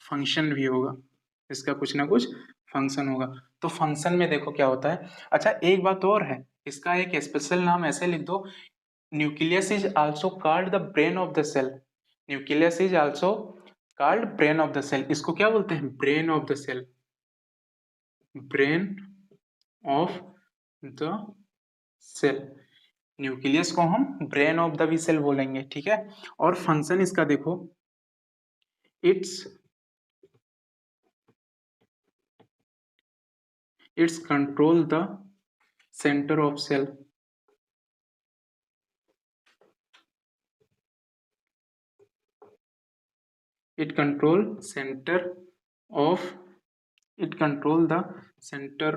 फंक्शन भी होगा, इसका कुछ ना कुछ फंक्शन होगा। तो फंक्शन में देखो क्या होता है। अच्छा, एक बात और है, इसका एक स्पेशल नाम ऐसे लिख दो, nucleus is also called the brain of the cell. Nucleus is also called brain of the cell. इसको क्या बोलते हैं? Brain of the cell. Brain of the cell. Nucleus को हम ब्रेन ऑफ द भी सेल बोलेंगे, ठीक है। और फंक्शन इसका देखो, it's control the center of cell. it control center of it control the center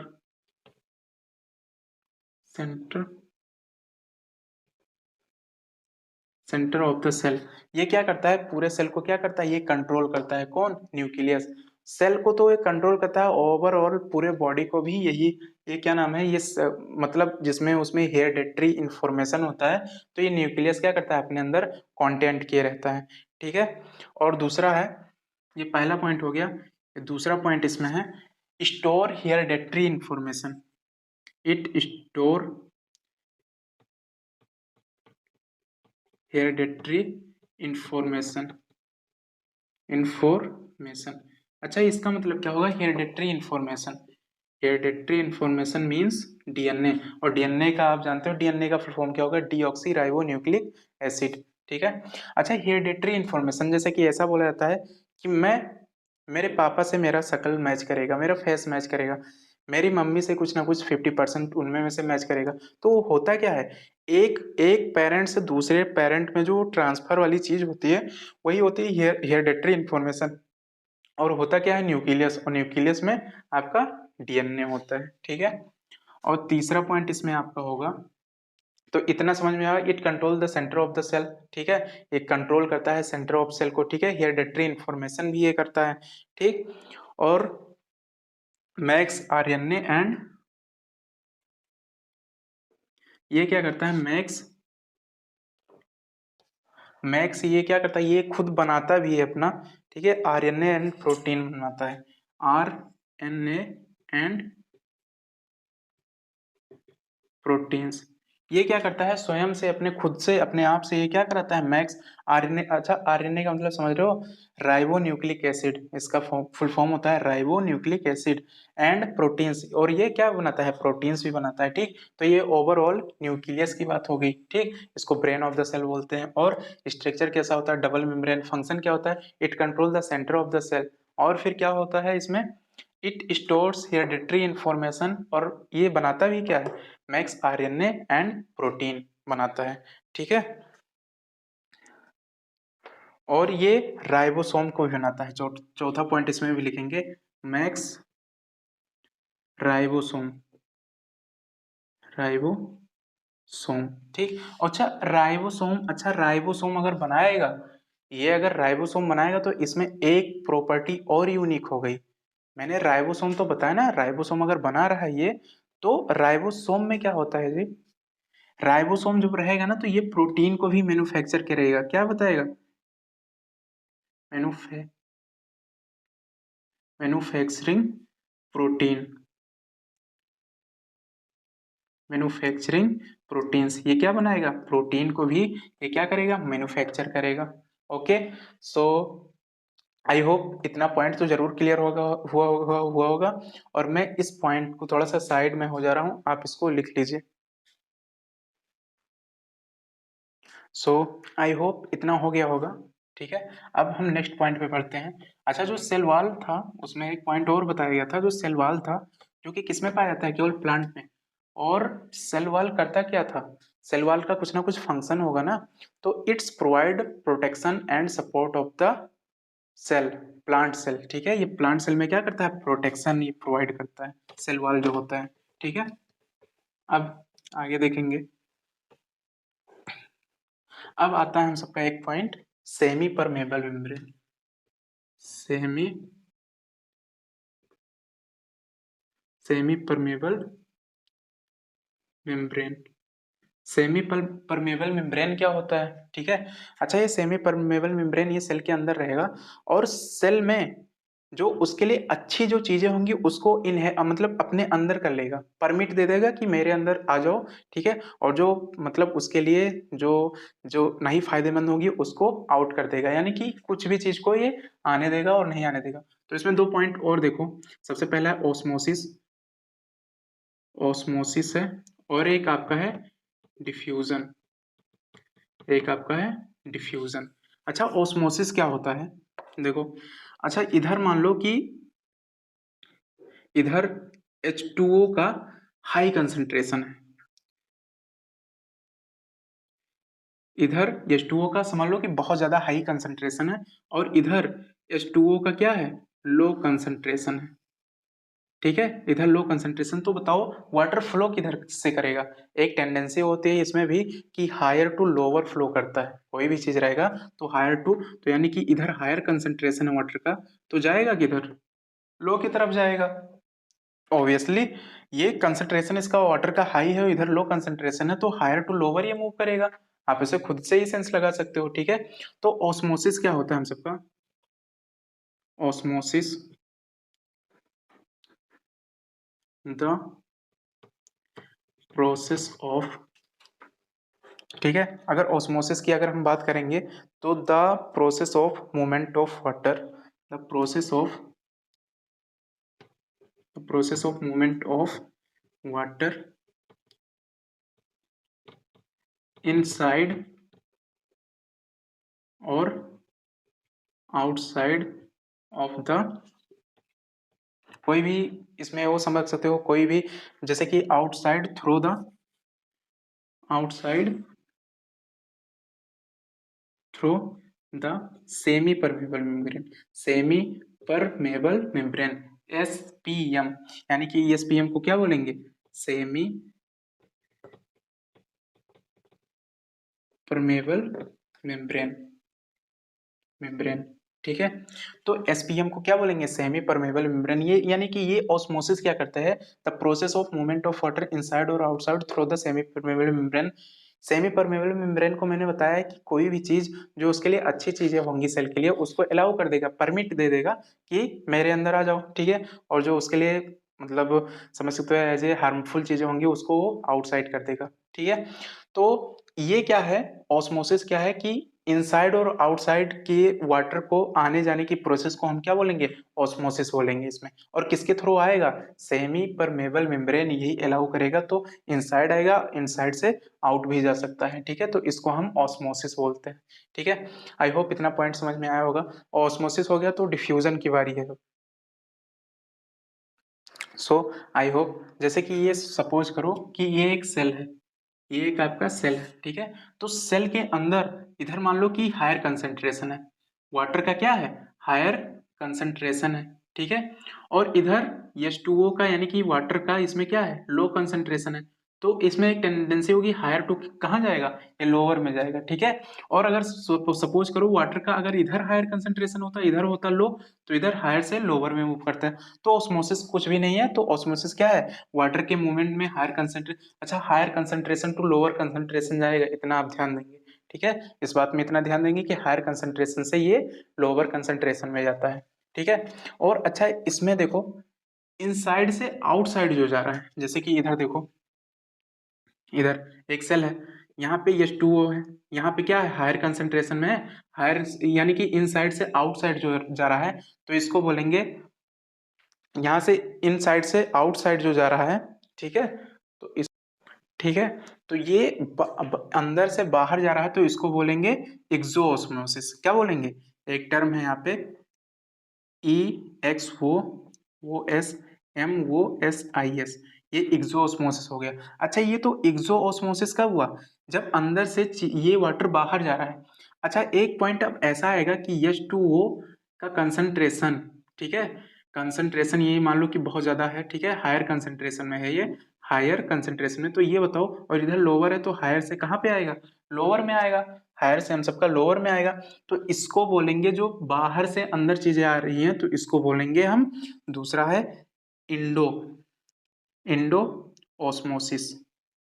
center of the cell. ये क्या करता है? पूरे सेल को क्या करता है? ये कंट्रोल करता है। कौन? न्यूक्लियस। सेल को तो ये कंट्रोल करता है, ओवरऑल पूरे बॉडी को भी यही, ये क्या नाम है, मतलब जिसमें उसमें हेरिडेटरी इंफॉर्मेशन होता है, तो ये न्यूक्लियस क्या करता है? अपने अंदर कंटेंट किए रहता है, ठीक है। और दूसरा है, ये पहला पॉइंट हो गया। दूसरा पॉइंट इसमें है store hereditary information. It store hereditary information. अच्छा, इसका मतलब क्या होगा? Hereditary information. Hereditary information means DNA. और डीएनए का आप जानते हो, डीएनए का फुल फॉर्म क्या होगा? डीऑक्सी राइबो न्यूक्लिक एसिड, ठीक है। अच्छा, हेरिडेटरी इंफॉर्मेशन जैसे कि ऐसा बोला जाता है कि मेरे पापा से मेरा शक्ल मैच करेगा, मेरा फेस मैच करेगा, मेरी मम्मी से कुछ ना कुछ 50% उनमें में से मैच करेगा। तो होता क्या है, एक एक पेरेंट से दूसरे पेरेंट में जो ट्रांसफर वाली चीज होती है, वही होती है हेरिडेटरी इंफॉर्मेशन। और होता क्या है? न्यूक्लियस। और न्यूक्लियस में आपका डीएनए होता है, ठीक है। और तीसरा पॉइंट इसमें आपका होगा, तो इतना समझ में आया, it control the center of the cell, ठीक है। ये कंट्रोल करता है सेंटर ऑफ सेल को, ठीक है। हेरिडेटरी इंफॉर्मेशन भी ये करता है, ठीक। और मैक्स आरएनए एंड, ये क्या करता है? मैक्स ये क्या करता है? ये खुद बनाता भी है अपना, ठीक है। आरएनए एंड प्रोटीन बनाता है। RNA and proteins. ये क्या करता है? स्वयं से अपने खुद से अपने आप से ये क्या कराता है? Max RNA. अच्छा, आरएनए का मतलब समझ रहे हो? राइबो न्यूक्लिक एसिड, इसका फुल फॉर्म होता है ribo nucleic acid and proteins. और ये क्या बनाता है? प्रोटीन्स भी बनाता है, ठीक। तो ये ओवरऑल न्यूक्लियस की बात हो गई, ठीक। इसको ब्रेन ऑफ द सेल बोलते हैं। और स्ट्रक्चर कैसा होता है? Double membrane. फंक्शन क्या होता है? It control the center of the cell. और फिर क्या होता है इसमें? It stores hereditary information. और ये बनाता भी क्या है? मैक्स आरएनए एंड प्रोटीन बनाता है, ठीक है। और ये राइबोसोम को भी बनाता है। चौथा पॉइंट इसमें भी लिखेंगे, मैक्स राइबोसोम। राइबोसोम, ठीक। अच्छा, राइबोसोम अगर बनाएगा, ये अगर राइबोसोम बनाएगा तो इसमें एक प्रॉपर्टी और यूनिक हो गई। मैंने राइबोसोम तो बताया ना, राइबोसोम अगर बना रहा है ये, तो राइबोसोम में क्या होता है जी? राइबोसोम जब रहेगा ना, तो ये प्रोटीन को भी मैन्युफैक्चर करेगा। क्या बताएगा? मैन्युफै मैन्युफैक्चरिंग प्रोटीन। मैन्युफैक्चरिंग प्रोटीन्स, ये क्या बनाएगा? प्रोटीन को भी ये क्या करेगा? मैन्युफैक्चर करेगा। ओके। सो आई होप इतना पॉइंट तो जरूर क्लियर हुआ होगा। और मैं इस पॉइंट को थोड़ा सा साइड में हो जा रहा हूँ, आप इसको लिख लीजिए। सो आई होप इतना हो गया होगा, ठीक है। अब हम नेक्स्ट पॉइंट पे बढ़ते हैं। अच्छा, जो सेल वॉल था, उसमें एक पॉइंट और बताया गया था, जो सेल वॉल था, जो कि किस में पाया जाता है? केवल प्लांट में। और सेल वॉल करता क्या था? सेल वॉल का कुछ ना कुछ फंक्शन होगा ना। तो it's provide protection and support of the cell, plant cell, ठीक है। ये प्लांट सेल में क्या करता है? प्रोटेक्शन ये प्रोवाइड करता है, सेल वॉल जो होता है, ठीक है। अब आगे देखेंगे। अब आता है हम सबका एक point, semi permeable membrane. Semi semi permeable membrane. Semi permeable membrane क्या होता है, ठीक है। अच्छा, ये सेमी परमेबल मेम्ब्रेन ये सेल के अंदर रहेगा। और सेल में जो उसके लिए अच्छी जो चीजें होंगी उसको मतलब अपने अंदर कर लेगा, परमिट दे देगा कि मेरे अंदर आ जाओ, ठीक है। और जो मतलब उसके लिए जो जो नहीं फायदेमंद होगी उसको आउट कर देगा, यानी कि कुछ भी चीज को ये आने देगा और नहीं आने देगा। तो इसमें दो पॉइंट और देखो, सबसे पहला है ओस्मोसिस, ओस्मोसिस है, और एक आपका है डिफ्यूजन, एक आपका है डिफ्यूजन। अच्छा, ओस्मोसिस क्या होता है, देखो। अच्छा, इधर मान लो कि इधर H2O का हाई कंसंट्रेशन है, इधर H2O का समझ लो कि बहुत ज्यादा हाई कंसंट्रेशन है, और इधर H2O का क्या है, लो कंसंट्रेशन है, ठीक है। इधर लो कंसंट्रेशन, तो बताओ वाटर फ्लो किधर से करेगा। एक टेंडेंसी होती है इसमें भी कि हायर टू लोअर फ्लो करता है, कोई भी चीज रहेगा तो हायर टू, तो यानी कि इधर हायर कंसंट्रेशन है वाटर का, तो जाएगा किधर, लो की तरफ जाएगा। ऑब्वियसली ये कंसंट्रेशन इसका वाटर का हाई है, इधर लो कंसंट्रेशन है, तो हायर टू लोअर ये मूव करेगा। आप इसे खुद से ही सेंस लगा सकते हो, ठीक है। तो ऑस्मोसिस क्या होता है हम सबका, ऑस्मोसिस द प्रोसेस ऑफ, ठीक है। अगर ऑस्मोसिस की अगर हम बात करेंगे तो the process of movement of water, the process of movement of water inside और आउटसाइड ऑफ द, कोई भी इसमें वो समझ सकते हो, कोई भी जैसे कि outside through the, outside through the semi permeable membrane, semi permeable membrane, SPM, यानी कि SPM को क्या बोलेंगे, सेमी परमेबल मेम्ब्रेन, मेम्ब्रेन, ठीक है। तो SPM को क्या बोलेंगे, सेमी परमेबल मेम्ब्रेन। ये यानी कि ये ऑस्मोसिस क्या करता है, the process of movement of water inside और outside through the semi permeable membrane. Semi permeable membrane को मैंने बताया है कि कोई भी चीज जो उसके लिए अच्छी चीजें होंगी सेल के लिए उसको अलाउ कर देगा, परमिट दे देगा कि मेरे अंदर आ जाओ, ठीक है। और जो उसके लिए मतलब समझ सकते हो एज ए हार्मफुल चीजें होंगी उसको आउटसाइड कर देगा, ठीक है। तो ये क्या है, ऑस्मोसिस क्या है कि इनसाइड और आउटसाइड के वाटर को आने जाने की प्रोसेस को हम क्या बोलेंगे, ऑस्मोसिस बोलेंगे इसमें। और किसके थ्रू आएगा, सेमी परमेबल मेम्ब्रेन यही अलाउ करेगा, तो इनसाइड आएगा, इनसाइड से आउट भी जा सकता है, ठीक है। तो इसको हम ऑस्मोसिस बोलते हैं, ठीक है। आई होप इतना पॉइंट समझ में आया होगा। ऑस्मोसिस हो गया, तो डिफ्यूजन की बारी है। सो आई होप, जैसे कि ये सपोज करो कि ये एक सेल है, ये एक आपका सेल है, ठीक है। तो सेल के अंदर इधर मान लो कि हायर कंसंट्रेशन है, वाटर का क्या है, हायर कंसंट्रेशन है, ठीक है। और इधर H2O का यानी कि वाटर का इसमें क्या है, लो कंसंट्रेशन है, तो इसमें एक टेंडेंसी होगी हायर टू कहाँ जाएगा, ये लोअर में जाएगा, ठीक है। और अगर सपोज करो वाटर का अगर इधर हायर कंसंट्रेशन होता, इधर होता लो, तो इधर हायर से लोअर में मूव करता है। तो ऑस्मोसिस कुछ भी नहीं है, तो ऑस्मोसिस क्या है, वाटर के मूवमेंट में हायर कंसंट्रेशन, अच्छा higher concentration to lower concentration जाएगा, इतना आप ध्यान देंगे, ठीक है। इस बात में इतना ध्यान देंगे कि हायर कंसंट्रेशन से ये लोअर कंसंट्रेशन में जाता है, ठीक है। और अच्छा इसमें देखो, इनसाइड से आउटसाइड जो जा रहा है, जैसे कि इधर देखो, इधर एक सेल है, यहाँ पे H2O है, यहाँ पे क्या है, हायर कंसंट्रेशन में है, हायर यानी कि इनसाइड से आउटसाइड जो जा रहा है, तो इसको बोलेंगे, यहाँ से इनसाइड से आउटसाइड जो जा रहा है, ठीक है। तो इस, ठीक है, तो ये अंदर से बाहर जा रहा है, तो इसको बोलेंगे एक्सोऑस्मोसिस। क्या बोलेंगे, एक टर्म है यहाँ पे EXOOSMOSIS, ये एक्सोऑस्मोसिस हो गया। अच्छा ये तो एक्सोऑस्मोसिस कब हुआ, जब अंदर से ये वाटर बाहर जा रहा है। अच्छा एक पॉइंट अब ऐसा आएगा कि H2O का कंसंट्रेशन, ठीक है, कंसंट्रेशन ये मान लो कि बहुत ज्यादा है, ठीक है, हायर कंसंट्रेशन में है, ये हायर कंसंट्रेशन में, तो ये बताओ, और इधर लोअर है, तो हायर से कहाँ पे आएगा, लोअर में आएगा, हायर से हम सबका लोअर में आएगा। तो इसको बोलेंगे, जो बाहर से अंदर चीजें आ रही हैं, तो इसको बोलेंगे हम, दूसरा है इंडो, इंडो ऑस्मोसिस।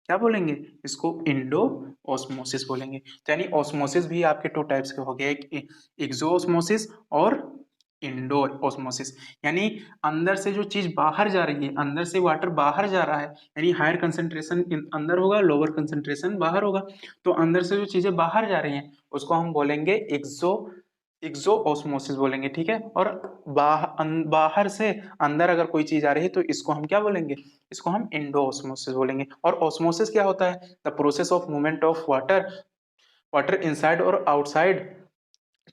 क्या बोलेंगे इसको, इंडो ऑस्मोसिस बोलेंगे। तो यानी ऑस्मोसिस भी आपके टू टाइप्स के हो गए, एक एक्सो ऑस्मोसिस और इंडोर ऑस्मोसिस, यानी अंदर से जो चीज बाहर जा रही है, अंदर से वाटर बाहर जा रहा है, यानी हायर कंसंट्रेशन अंदर होगा, लोअर कंसंट्रेशन बाहर होगा। तो अंदर से जो चीजें बाहर जा रही हैं उसको हम बोलेंगे एक्सो ऑस्मोसिस बोलेंगे, ठीक है। और बाहर से अंदर अगर कोई चीज आ रही है तो इसको हम क्या बोलेंगे, इसको हम इंडो ऑस्मोसिस बोलेंगे। और ऑस्मोसिस क्या होता है, the process of movement of water water inside और outside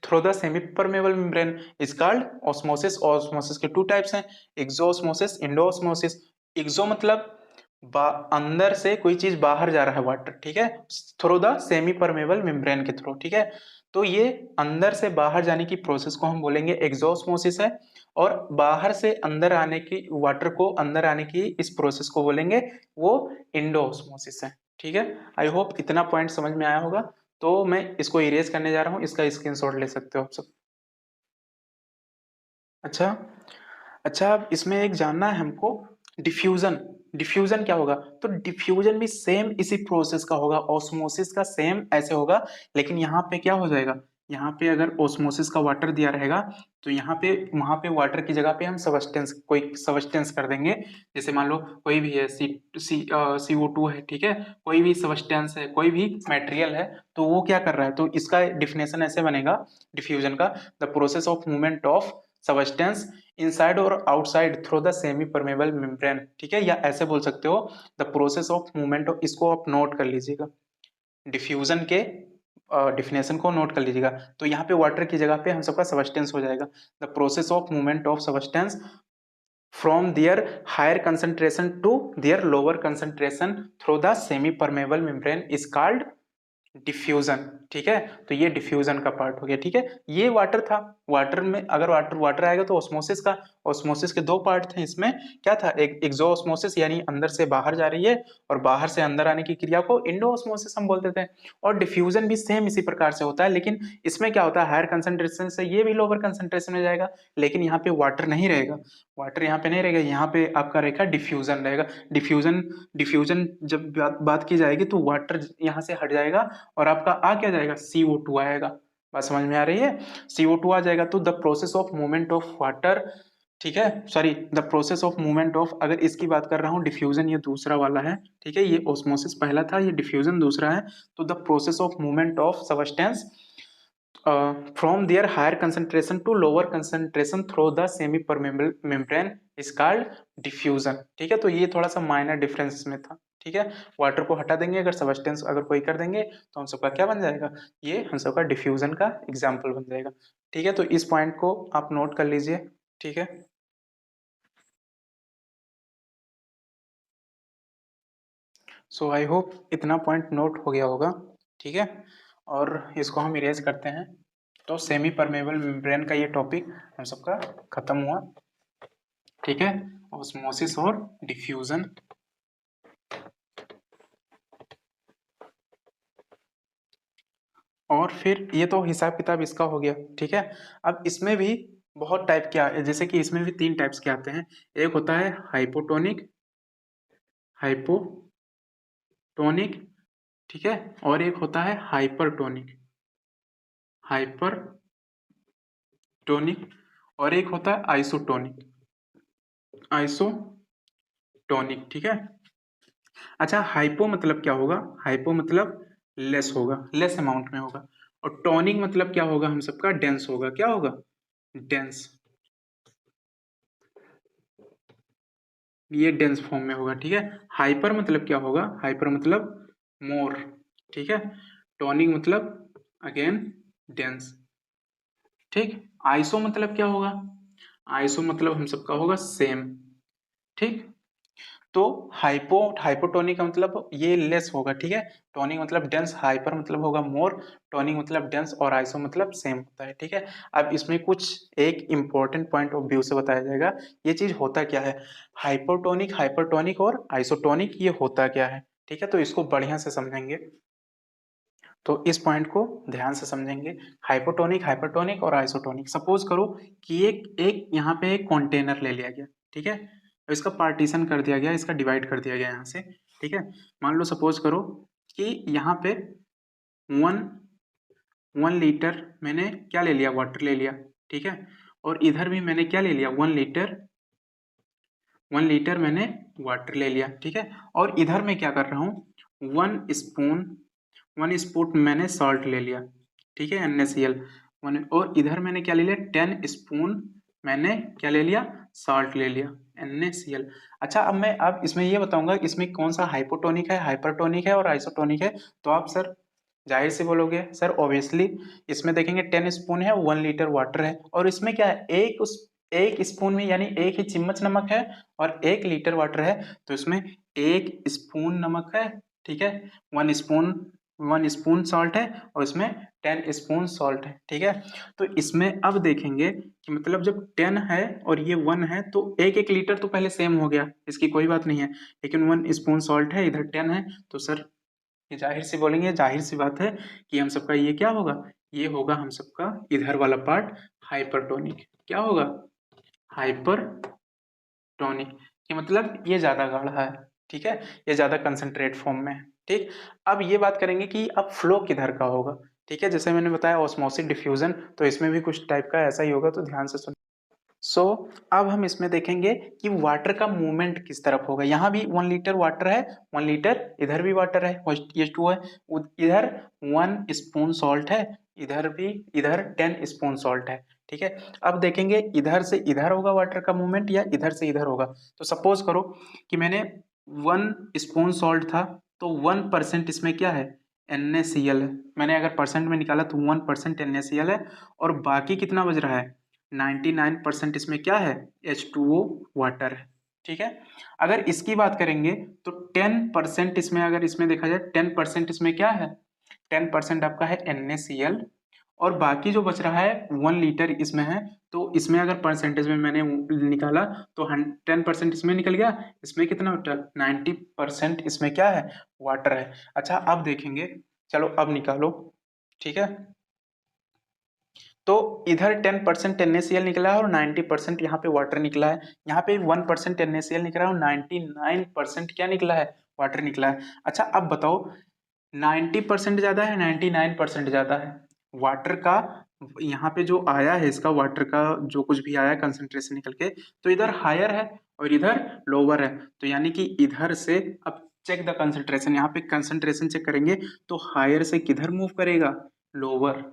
through the semi permeable membrane is called osmosis. Osmosis के टू टाइप्स हैं, एक्सोऑस्मोसिस, इंडोऑस्मोसिस। एक्सो मतलब अंदर से कोई चीज बाहर जा रहा है वाटर, ठीक है, through the semi permeable membrane के थ्रू, ठीक है। तो ये अंदर से बाहर जाने की प्रोसेस को हम बोलेंगे एक्सोऑस्मोसिस है, और बाहर से अंदर आने की वाटर को अंदर आने की इस प्रोसेस को बोलेंगे वो इंडोऑस्मोसिस है, ठीक है। आई होप इतना पॉइंट समझ में आया होगा। तो मैं इसको इरेज करने जा रहा हूँ, इसका स्क्रीनशॉट ले सकते हो आप सब। अच्छा, अच्छा, अब इसमें एक जानना है हमको, डिफ्यूजन। डिफ्यूजन क्या होगा, तो डिफ्यूजन भी सेम इसी प्रोसेस का होगा, ऑस्मोसिस का सेम ऐसे होगा, लेकिन यहाँ पे क्या हो जाएगा, यहाँ पे अगर ऑस्मोसिस का वाटर दिया रहेगा तो यहाँ पे वहां पे वाटर की जगह पे हम सबस्टेंस, कोई सबस्टेंस कर देंगे। जैसे मान लो कोई भी है CO2 है, ठीक है, कोई भी सबस्टेंस है, कोई भी मटेरियल है, तो वो क्या कर रहा है, तो इसका डिफिनेशन ऐसे बनेगा डिफ्यूजन का, the process of movement of substance inside और outside through the semi permeable membrane, ठीक है, या ऐसे बोल सकते हो the process of movement of, इसको आप नोट कर लीजिएगा, डिफ्यूजन के डिफिनेशन को नोट कर लीजिएगा। तो यहाँ पे वाटर की जगह पे हम सबका सबस्टेंस हो जाएगा, the process of movement of substance from their higher concentration to their lower concentration through the semi permeable membrane is called diffusion, ठीक है। तो ये डिफ्यूजन का पार्ट हो गया, ठीक है। ये वाटर था, वाटर में अगर वाटर वाटर आएगा तो ऑस्मोसिस का, ऑस्मोसिस के दो पार्ट थे इसमें, क्या था, एक एक्सो ऑस्मोसिस यानी अंदर से बाहर जा रही है, और बाहर से अंदर आने की क्रिया को इंडो ऑस्मोसिस हम बोलते थे। और डिफ्यूजन भी सेम इसी प्रकार से होता है, लेकिन इसमें क्या होता है, हायर कंसंट्रेशन से ये भी लोअर कंसंट्रेशन में जाएगा, लेकिन यहाँ पे वाटर नहीं रहेगा, वाटर यहाँ पे नहीं रहेगा, यहाँ पे आपका रहेगा डिफ्यूजन रहेगा। डिफ्यूजन, डिफ्यूजन जब बात की जाएगी तो वाटर यहाँ से हट जाएगा और आपका आ क्या जाएगा, CO2 आएगा। बात समझ में आ रही है, CO2 आ जाएगा। तो the process of movement of water, ठीक है, sorry, the process of movement of, अगर इसकी बात कर रहा हूँ, डिफ्यूजन ये दूसरा वाला है, ठीक है, ये ऑस्मोसिस पहला था, ये डिफ्यूजन दूसरा है। तो the process of movement of substance from their higher concentration to lower concentration through the semi permeable membrane is called diffusion, ठीक है। तो ये थोड़ा सा माइनर डिफरेंस इसमें था, ठीक है। वाटर को हटा देंगे, अगर सबस्टेंस अगर कोई कर देंगे तो हम सबका क्या बन जाएगा, ये हम सबका डिफ्यूजन का एग्जाम्पल बन जाएगा, ठीक है। तो इस पॉइंट को आप नोट कर लीजिए, ठीक है। सो आई होप इतना पॉइंट नोट हो गया होगा, ठीक है। और इसको हम इरेज करते हैं। तो सेमी परमेबल मेम्ब्रेन का ये टॉपिक हम सबका खत्म हुआ, ठीक है, ऑस्मोसिस और डिफ्यूजन। और फिर ये तो हिसाब किताब इसका हो गया, ठीक है। अब इसमें भी बहुत टाइप के, जैसे कि इसमें भी 3 टाइप्स के आते हैं। एक होता है हाइपोटोनिक, हाइपोटोनिक, ठीक है, और एक होता है हाइपरटोनिक, हाइपरटोनिक, और एक होता है आइसोटोनिक, आइसोटोनिक, ठीक है। अच्छा, हाइपो मतलब क्या होगा, हाइपो मतलब लेस होगा, लेस अमाउंट में होगा। और टॉनिक मतलब क्या होगा, हम सबका डेंस होगा, क्या होगा, डेंस, ये डेंस फॉर्म में होगा, ठीक है। हाइपर मतलब क्या होगा, हाइपर मतलब मोर, ठीक है। टॉनिक मतलब अगेन डेंस, ठीक। आइसो मतलब क्या होगा, आइसो मतलब हम सबका होगा सेम, ठीक। तो हाइपोटोनिक का मतलब ये लेस होगा, ठीक है। टोनिक मतलब डेंस, हाइपर मतलब होगा मोर, टोनिक मतलब डेंस, और आइसो मतलब सेम होता है, ठीक है। अब इसमें कुछ एक इंपॉर्टेंट पॉइंट ऑफ व्यू से बताया जाएगा, ये चीज होता क्या है, हाइपोटोनिक, हाइपरटोनिक और आइसोटोनिक, ये होता क्या है, ठीक है। तो इसको बढ़िया से समझेंगे, तो इस पॉइंट को ध्यान से समझेंगे। हाइपोटोनिक, हाइपरटोनिक और आइसोटोनिक, सपोज करो कि एक एक यहाँ पे एक कंटेनर ले लिया गया, ठीक है, और इसका पार्टीशन कर दिया गया, इसका डिवाइड कर दिया गया यहाँ से, ठीक है। मान लो सपोज करो कि यहाँ पे 1 1 लीटर मैंने क्या ले लिया, वाटर ले लिया, ठीक है। और इधर भी मैंने क्या ले लिया, 1 लीटर मैंने वाटर ले लिया, ठीक है। और इधर मैं क्या कर रहा हूँ, 1 स्पून मैंने सॉल्ट ले लिया, ठीक है, NaCl। और इधर मैंने क्या ले लिया, 10 स्पून मैंने क्या ले लिया, सॉल्ट ले लिया, NaCl। अच्छा, अब इसमें ये बताऊंगा इसमें कौन सा हाइपोटोनिक है, हाइपरटोनिक है और आइसोटोनिक है। तो आप सर जाहिर से बोलोगे सर ऑब्वियसली इसमें देखेंगे 10 स्पून है, 1 लीटर वाटर है, और इसमें क्या है, एक स्पून में यानी एक ही चम्मच नमक है और 1 लीटर वाटर है, तो इसमें 1 स्पून नमक है, ठीक है। 1 स्पून सॉल्ट है और इसमें 10 स्पून सॉल्ट है, ठीक है। तो इसमें अब देखेंगे कि मतलब जब 10 है और ये 1 है तो 1 1 लीटर तो पहले सेम हो गया, इसकी कोई बात नहीं है। लेकिन 1 स्पून सॉल्ट है, इधर 10 है, तो सर ये जाहिर सी बोलेंगे, जाहिर सी बात है कि हम सबका ये क्या होगा, ये होगा हम सबका इधर वाला पार्ट हाइपरटोनिक। क्या होगा, हाइपरटोनिक, कि मतलब ये ज्यादा गाढ़ा है, ठीक है, ये ज्यादा कंसंट्रेट फॉर्म में है, ठीक। अब ये बात करेंगे कि अब फ्लो किधर का होगा, ठीक है। जैसे मैंने बताया ऑस्मोसिस डिफ्यूजन, तो इसमें भी कुछ टाइप का ऐसा ही होगा, तो ध्यान से सुन। सो अब हम इसमें देखेंगे कि वाटर का मूवमेंट किस तरफ होगा। यहाँ भी 1 लीटर वाटर है, 1 लीटर, इधर भी वाटर है, ये 2 है, इधर 1 स्पून सॉल्ट है, इधर भी, इधर 10 स्पून सॉल्ट है, ठीक है। अब देखेंगे इधर से इधर होगा वाटर का मूवमेंट या इधर से इधर होगा। तो सपोज करो कि मैंने 1 स्पून सॉल्ट था, तो 1% इसमें क्या है, NaCl है। मैंने अगर परसेंट में निकाला तो 1% NaCl है, और बाकी कितना बज रहा है, 99% इसमें क्या है, H2O वाटर है, ठीक है। अगर इसकी बात करेंगे तो 10% इसमें, अगर इसमें देखा जाए 10% इसमें क्या है, 10% आपका है NaCl, और बाकी जो बच रहा है 1 लीटर इसमें है, तो इसमें अगर परसेंटेज में मैंने निकाला तो 10% इसमें निकल गया, इसमें कितना बचा, 90% इसमें क्या है, वाटर है। अच्छा अब देखेंगे, चलो अब निकालो, ठीक है। तो इधर 10% NaCl निकला है और 90% यहाँ पे वाटर निकला है। यहाँ पे 1% NaCl निकला है और 99% क्या निकला है, वाटर निकला है। अच्छा अब बताओ 90% ज्यादा है, 99% ज्यादा है वाटर का, यहाँ पे जो आया है इसका वाटर का जो कुछ भी आया कंसंट्रेशन निकल के, तो इधर हायर है और इधर लोअर है। तो यानी कि इधर से अब चेक द कंसंट्रेशन, यहाँ पे कंसंट्रेशन चेक करेंगे तो हायर से किधर मूव करेगा, लोअर।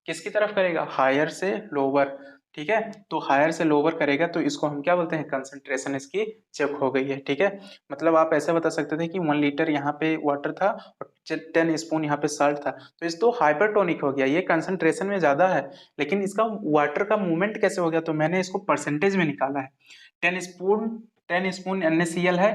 किसकी तरफ करेगा, हायर से लोअर, ठीक है। तो हायर से लोअर करेगा तो इसको हम क्या बोलते हैं, कंसंट्रेशन इसकी चेक हो गई है, ठीक है। मतलब आप ऐसे बता सकते थे कि 1 लीटर यहाँ पे वाटर था और 10 स्पून यहाँ पे सॉल्ट था, तो इस तो हाइपरटोनिक हो गया, ये कंसंट्रेशन में ज्यादा है। लेकिन इसका वाटर का मूवमेंट कैसे हो गया, तो मैंने इसको परसेंटेज में निकाला है। 10 स्पून NaCl है,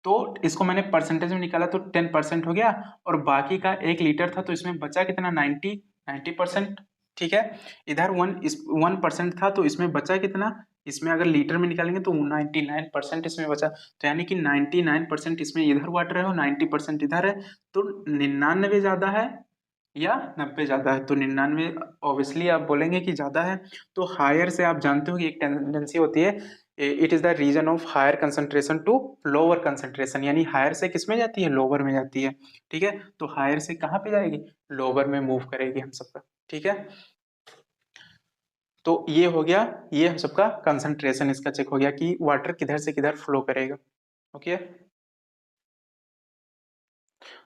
तो इसको मैंने परसेंटेज में निकाला तो 10% हो गया, और बाकी का 1 लीटर था तो इसमें बचा कितना, 90%, ठीक है। इधर 1% था तो इसमें बचा कितना, इसमें अगर लीटर में निकालेंगे तो 99% इसमें बचा। तो यानी कि 99% इसमें इधर वाटर है और 90% इधर है, तो 99 ज्यादा है या 90 ज्यादा है, तो 99 ऑब्वियसली आप बोलेंगे कि ज्यादा है। तो हायर से आप जानते हो कि एक टेंडेंसी होती है, it is the region of higher concentration to lower concentration, यानी हायर से किस में जाती है, लोअर में जाती है, ठीक है। तो हायर से कहाँ पे जाएगी, लोअर में मूव करेगी हम सबका, ठीक है। तो ये हो गया, ये हम सबका कंसंट्रेशन इसका चेक हो गया कि वाटर किधर से किधर फ्लो करेगा, ओके।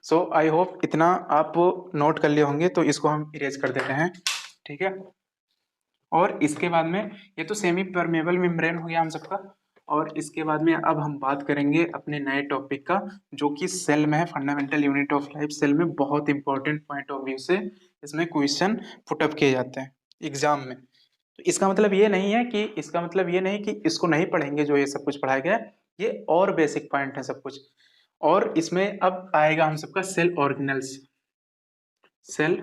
सो आई होप इतना आप नोट कर लिए होंगे, तो इसको हम इरेज कर देते हैं, ठीक है। और इसके बाद में ये तो सेमी परमेबल मेम्ब्रेन हो गया हम सबका, और इसके बाद में अब हम बात करेंगे अपने नए टॉपिक का, जो कि सेल में है, fundamental unit of life. Cell में बहुत इंपॉर्टेंट पॉइंट ऑफ व्यू से इसमें क्वेश्चन पुटअप किए जाते हैं एग्जाम में। तो इसका मतलब ये नहीं है कि, इसका मतलब ये नहीं कि इसको नहीं पढ़ेंगे, जो ये सब कुछ पढ़ाया गया है ये और बेसिक पॉइंट है सब कुछ। और इसमें अब आएगा हम सबका cell organelles, cell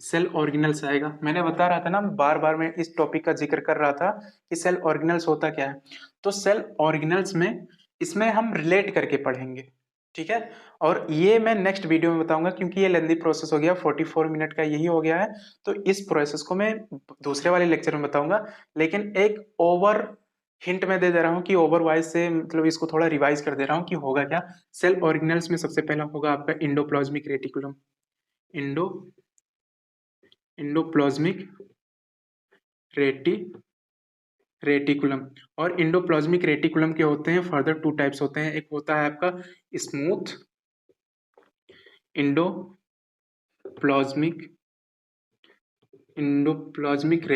cell organelles आएगा। मैंने बता रहा था ना, बार बार मैं इस टॉपिक का जिक्र कर रहा था कि सेल ऑर्गेनल्स होता क्या है। तो सेल ऑर्गेनल्स में इसमें हम रिलेट करके पढ़ेंगे, ठीक है। और ये मैं नेक्स्ट वीडियो में बताऊंगा, क्योंकि ये लेंदी प्रोसेस हो गया, 44 मिनट का यही हो गया है। तो इस प्रोसेस को मैं दूसरे वाले लेक्चर में बताऊंगा। लेकिन एक ओवर हिंट मैं दे दे रहा हूँ कि ओवर वाइज से, मतलब इसको थोड़ा रिवाइज कर दे रहा हूँ कि होगा क्या। सेल ऑर्गेनल्स में सबसे पहला होगा आपका endoplasmic reticulum, Indo endoplasmic reticulum. और इंडोप्लाज्मिक रेटिकुलम के होते हैं फर्दर 2 टाइप्स होते हैं। एक होता है आपका स्मूथ इंडोप्लाज्मिक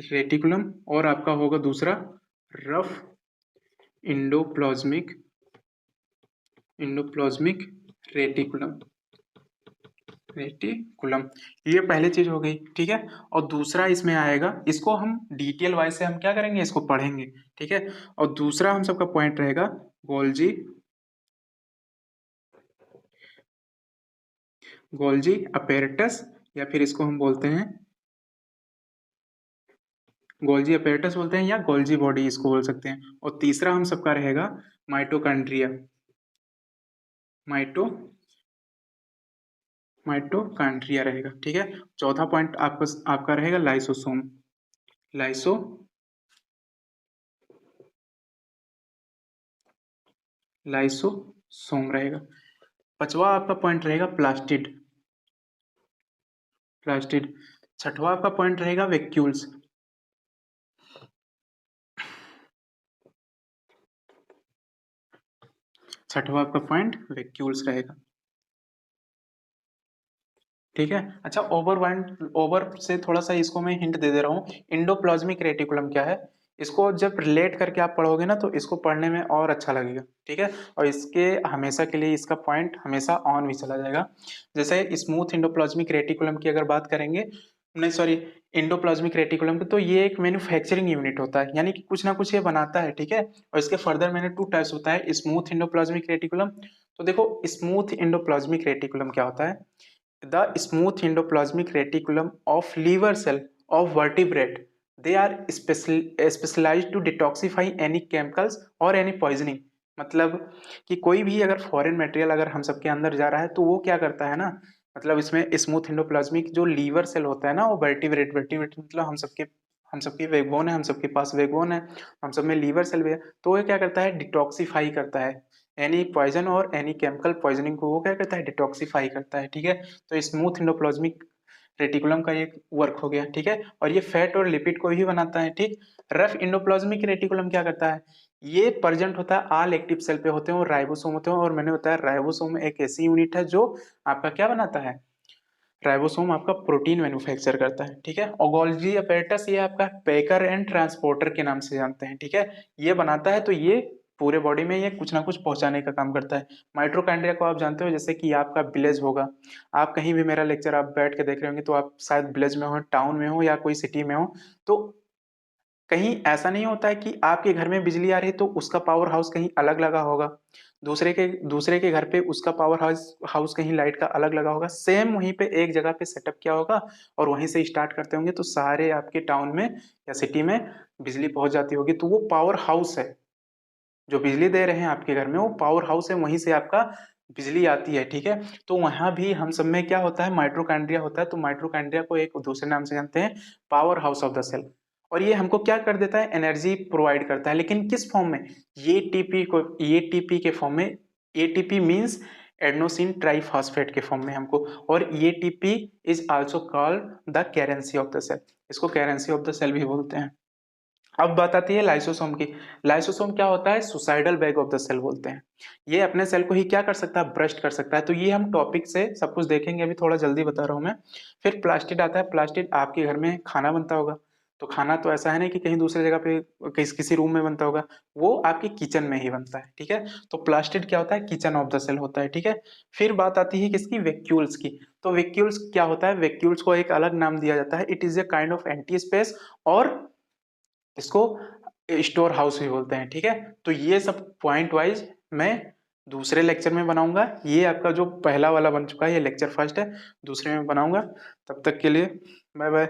रेटिकुलम और आपका होगा दूसरा रफ इंडोप्लाज्मिक रेटिकुलम। ये पहले चीज हो गई, ठीक है। और दूसरा इसमें आएगा, इसको हम डिटेल वाइज से हम क्या करेंगे, इसको पढ़ेंगे, ठीक है। और दूसरा हम सबका पॉइंट रहेगा गोल्जी अपैरेटस, या फिर इसको हम बोलते हैं गोल्जी अपैरेटस बोलते हैं, या गोल्जी बॉडी इसको बोल सकते हैं। और तीसरा हम सबका रहेगा माइटोकॉन्ड्रिया रहेगा, ठीक है। चौथा पॉइंट आपका रहेगा लाइसोसोम लाइसोसोम रहेगा। पांचवा आपका पॉइंट रहेगा प्लास्टिड। छठवा आपका पॉइंट रहेगा वैक्यूल्स। रहेगा, ठीक है। अच्छा, ओवर से थोड़ा सा इसको मैं हिंट दे रहा हूँ। इंडोप्लाज्मिक रेटिकुलम क्या है, इसको जब रिलेट करके आप पढ़ोगे ना तो इसको पढ़ने में और अच्छा लगेगा, ठीक है। और इसके हमेशा के लिए इसका पॉइंट हमेशा ऑन भी चला जाएगा। जैसे स्मूथ इंडोप्लाज्मिक रेटिकुलम की अगर बात करेंगे, नहीं सॉरी, इंडोप्लाज्मिक रेटिकुलम की, तो ये एक मैन्युफैक्चरिंग यूनिट होता है, यानी कि कुछ ना कुछ ये बनाता है, ठीक है। और इसके फर्दर मैंने 2 टाइप्स होता है, स्मूथ इंडोप्लाज्मिक रेटिकुलम। तो देखो स्मूथ इंडोप्लाज्मिक रेटिकुलम क्या होता है, the smooth endoplasmic reticulum of liver cell of vertebrate, they are specialized to detoxify any chemicals or any poisoning। मतलब कि कोई भी अगर फॉरेन मटेरियल अगर हम सबके अंदर जा रहा है तो वो क्या करता है ना, मतलब इसमें स्मूथ इंडोप्लाज्मिक जो लीवर सेल होता है ना, वो वर्टिब्रेट मतलब हम सबकी बैकबोन है, हम सबके पास बैकबोन है, हम सब में लीवर सेल भी है। तो वो क्या करता है, डिटॉक्सिफाई करता है एनी पॉइजन और एनी केमिकल पॉइजनिंग को, वो क्या करता है, डिटॉक्सिफाई करता है, ठीक है। तो स्मूथ इंडोप्लाज्मिक रेटिकुलम का ये वर्क हो गया, ठीक है। और ये फैट और लिपिड को ही बनाता है, ठीक। रफ इंडोप्लाज्मिक रेटिकुलम क्या करता है, ये प्रेजेंट होता है ऑल एक्टिव सेल पे होते हैं और राइबोसोम होते हैं। और मैंने बताया राइबोसोम एक ऐसी यूनिट है जो आपका क्या बनाता है, राइबोसोम आपका प्रोटीन मैन्युफैक्चर करता है, ठीक है। और गोल्जी अपैरेटस ये आपका पैकर एंड ट्रांसपोर्टर के नाम से जानते हैं, ठीक है। ये बनाता है, तो ये पूरे बॉडी में ये कुछ ना कुछ पहुंचाने का काम करता है। माइटोकॉन्ड्रिया को आप जानते हो, जैसे कि आपका विलेज होगा, आप कहीं भी मेरा लेक्चर आप बैठ के देख रहे होंगे तो आप शायद विलेज में हो, टाउन में हो, या कोई सिटी में हो, तो कहीं ऐसा नहीं होता है कि आपके घर में बिजली आ रही है तो उसका पावर हाउस कहीं अलग लगा होगा, दूसरे के घर पे उसका पावर हाउस कहीं लाइट का अलग लगा होगा। सेम वहीं पे एक जगह पे सेटअप किया होगा और वहीं से स्टार्ट करते होंगे, तो सारे आपके टाउन में या सिटी में बिजली पहुंच जाती होगी। तो वो पावर हाउस है, जो बिजली दे रहे हैं आपके घर में, वो पावर हाउस है, वहीं से आपका बिजली आती है, ठीक है। तो वहां भी हम सब में क्या होता है, माइट्रोकांड्रिया होता है। तो माइट्रोकांड्रिया को एक दूसरे नाम से जानते हैं powerhouse of the cell. और ये हमको क्या कर देता है, एनर्जी प्रोवाइड करता है, लेकिन किस फॉर्म में, एटीपी के फॉर्म में। एटीपी मींस एडेनोसिन ट्राइफॉस्फेट के फॉर्म में हमको। और ATP is also called the currency of the cell, इसको करेंसी ऑफ द सेल भी बोलते हैं। अब बात आती है लाइसोसोम की। लाइसोसोम क्या होता है, suicidal bag of the cell बोलते हैं। ये अपने सेल को ही क्या कर सकता है, ब्रस्ट कर सकता है। तो ये हम टॉपिक से सब कुछ देखेंगे, अभी थोड़ा जल्दी बता रहा हूं मैं। फिर प्लास्टिड आता है। प्लास्टिड आपके घर में खाना बनता होगा, तो खाना तो ऐसा है नहीं कि कहीं दूसरी जगह पे किसी रूम में बनता होगा, वो आपके किचन में ही बनता है, ठीक है। तो प्लास्टिड क्या होता है, किचन ऑफ द सेल होता है, ठीक है। फिर बात आती है किसकी, वैक्यूल्स की। तो वैक्यूल्स क्या होता है, वैक्यूल्स को एक अलग नाम दिया जाता है, it is a kind of anti space, और इसको स्टोर हाउस भी बोलते हैं, ठीक है। तो ये सब पॉइंट वाइज मैं दूसरे लेक्चर में बनाऊंगा। ये आपका जो पहला वाला बन चुका है, ये लेक्चर फर्स्ट है, दूसरे में बनाऊंगा। तब तक के लिए बाय बाय।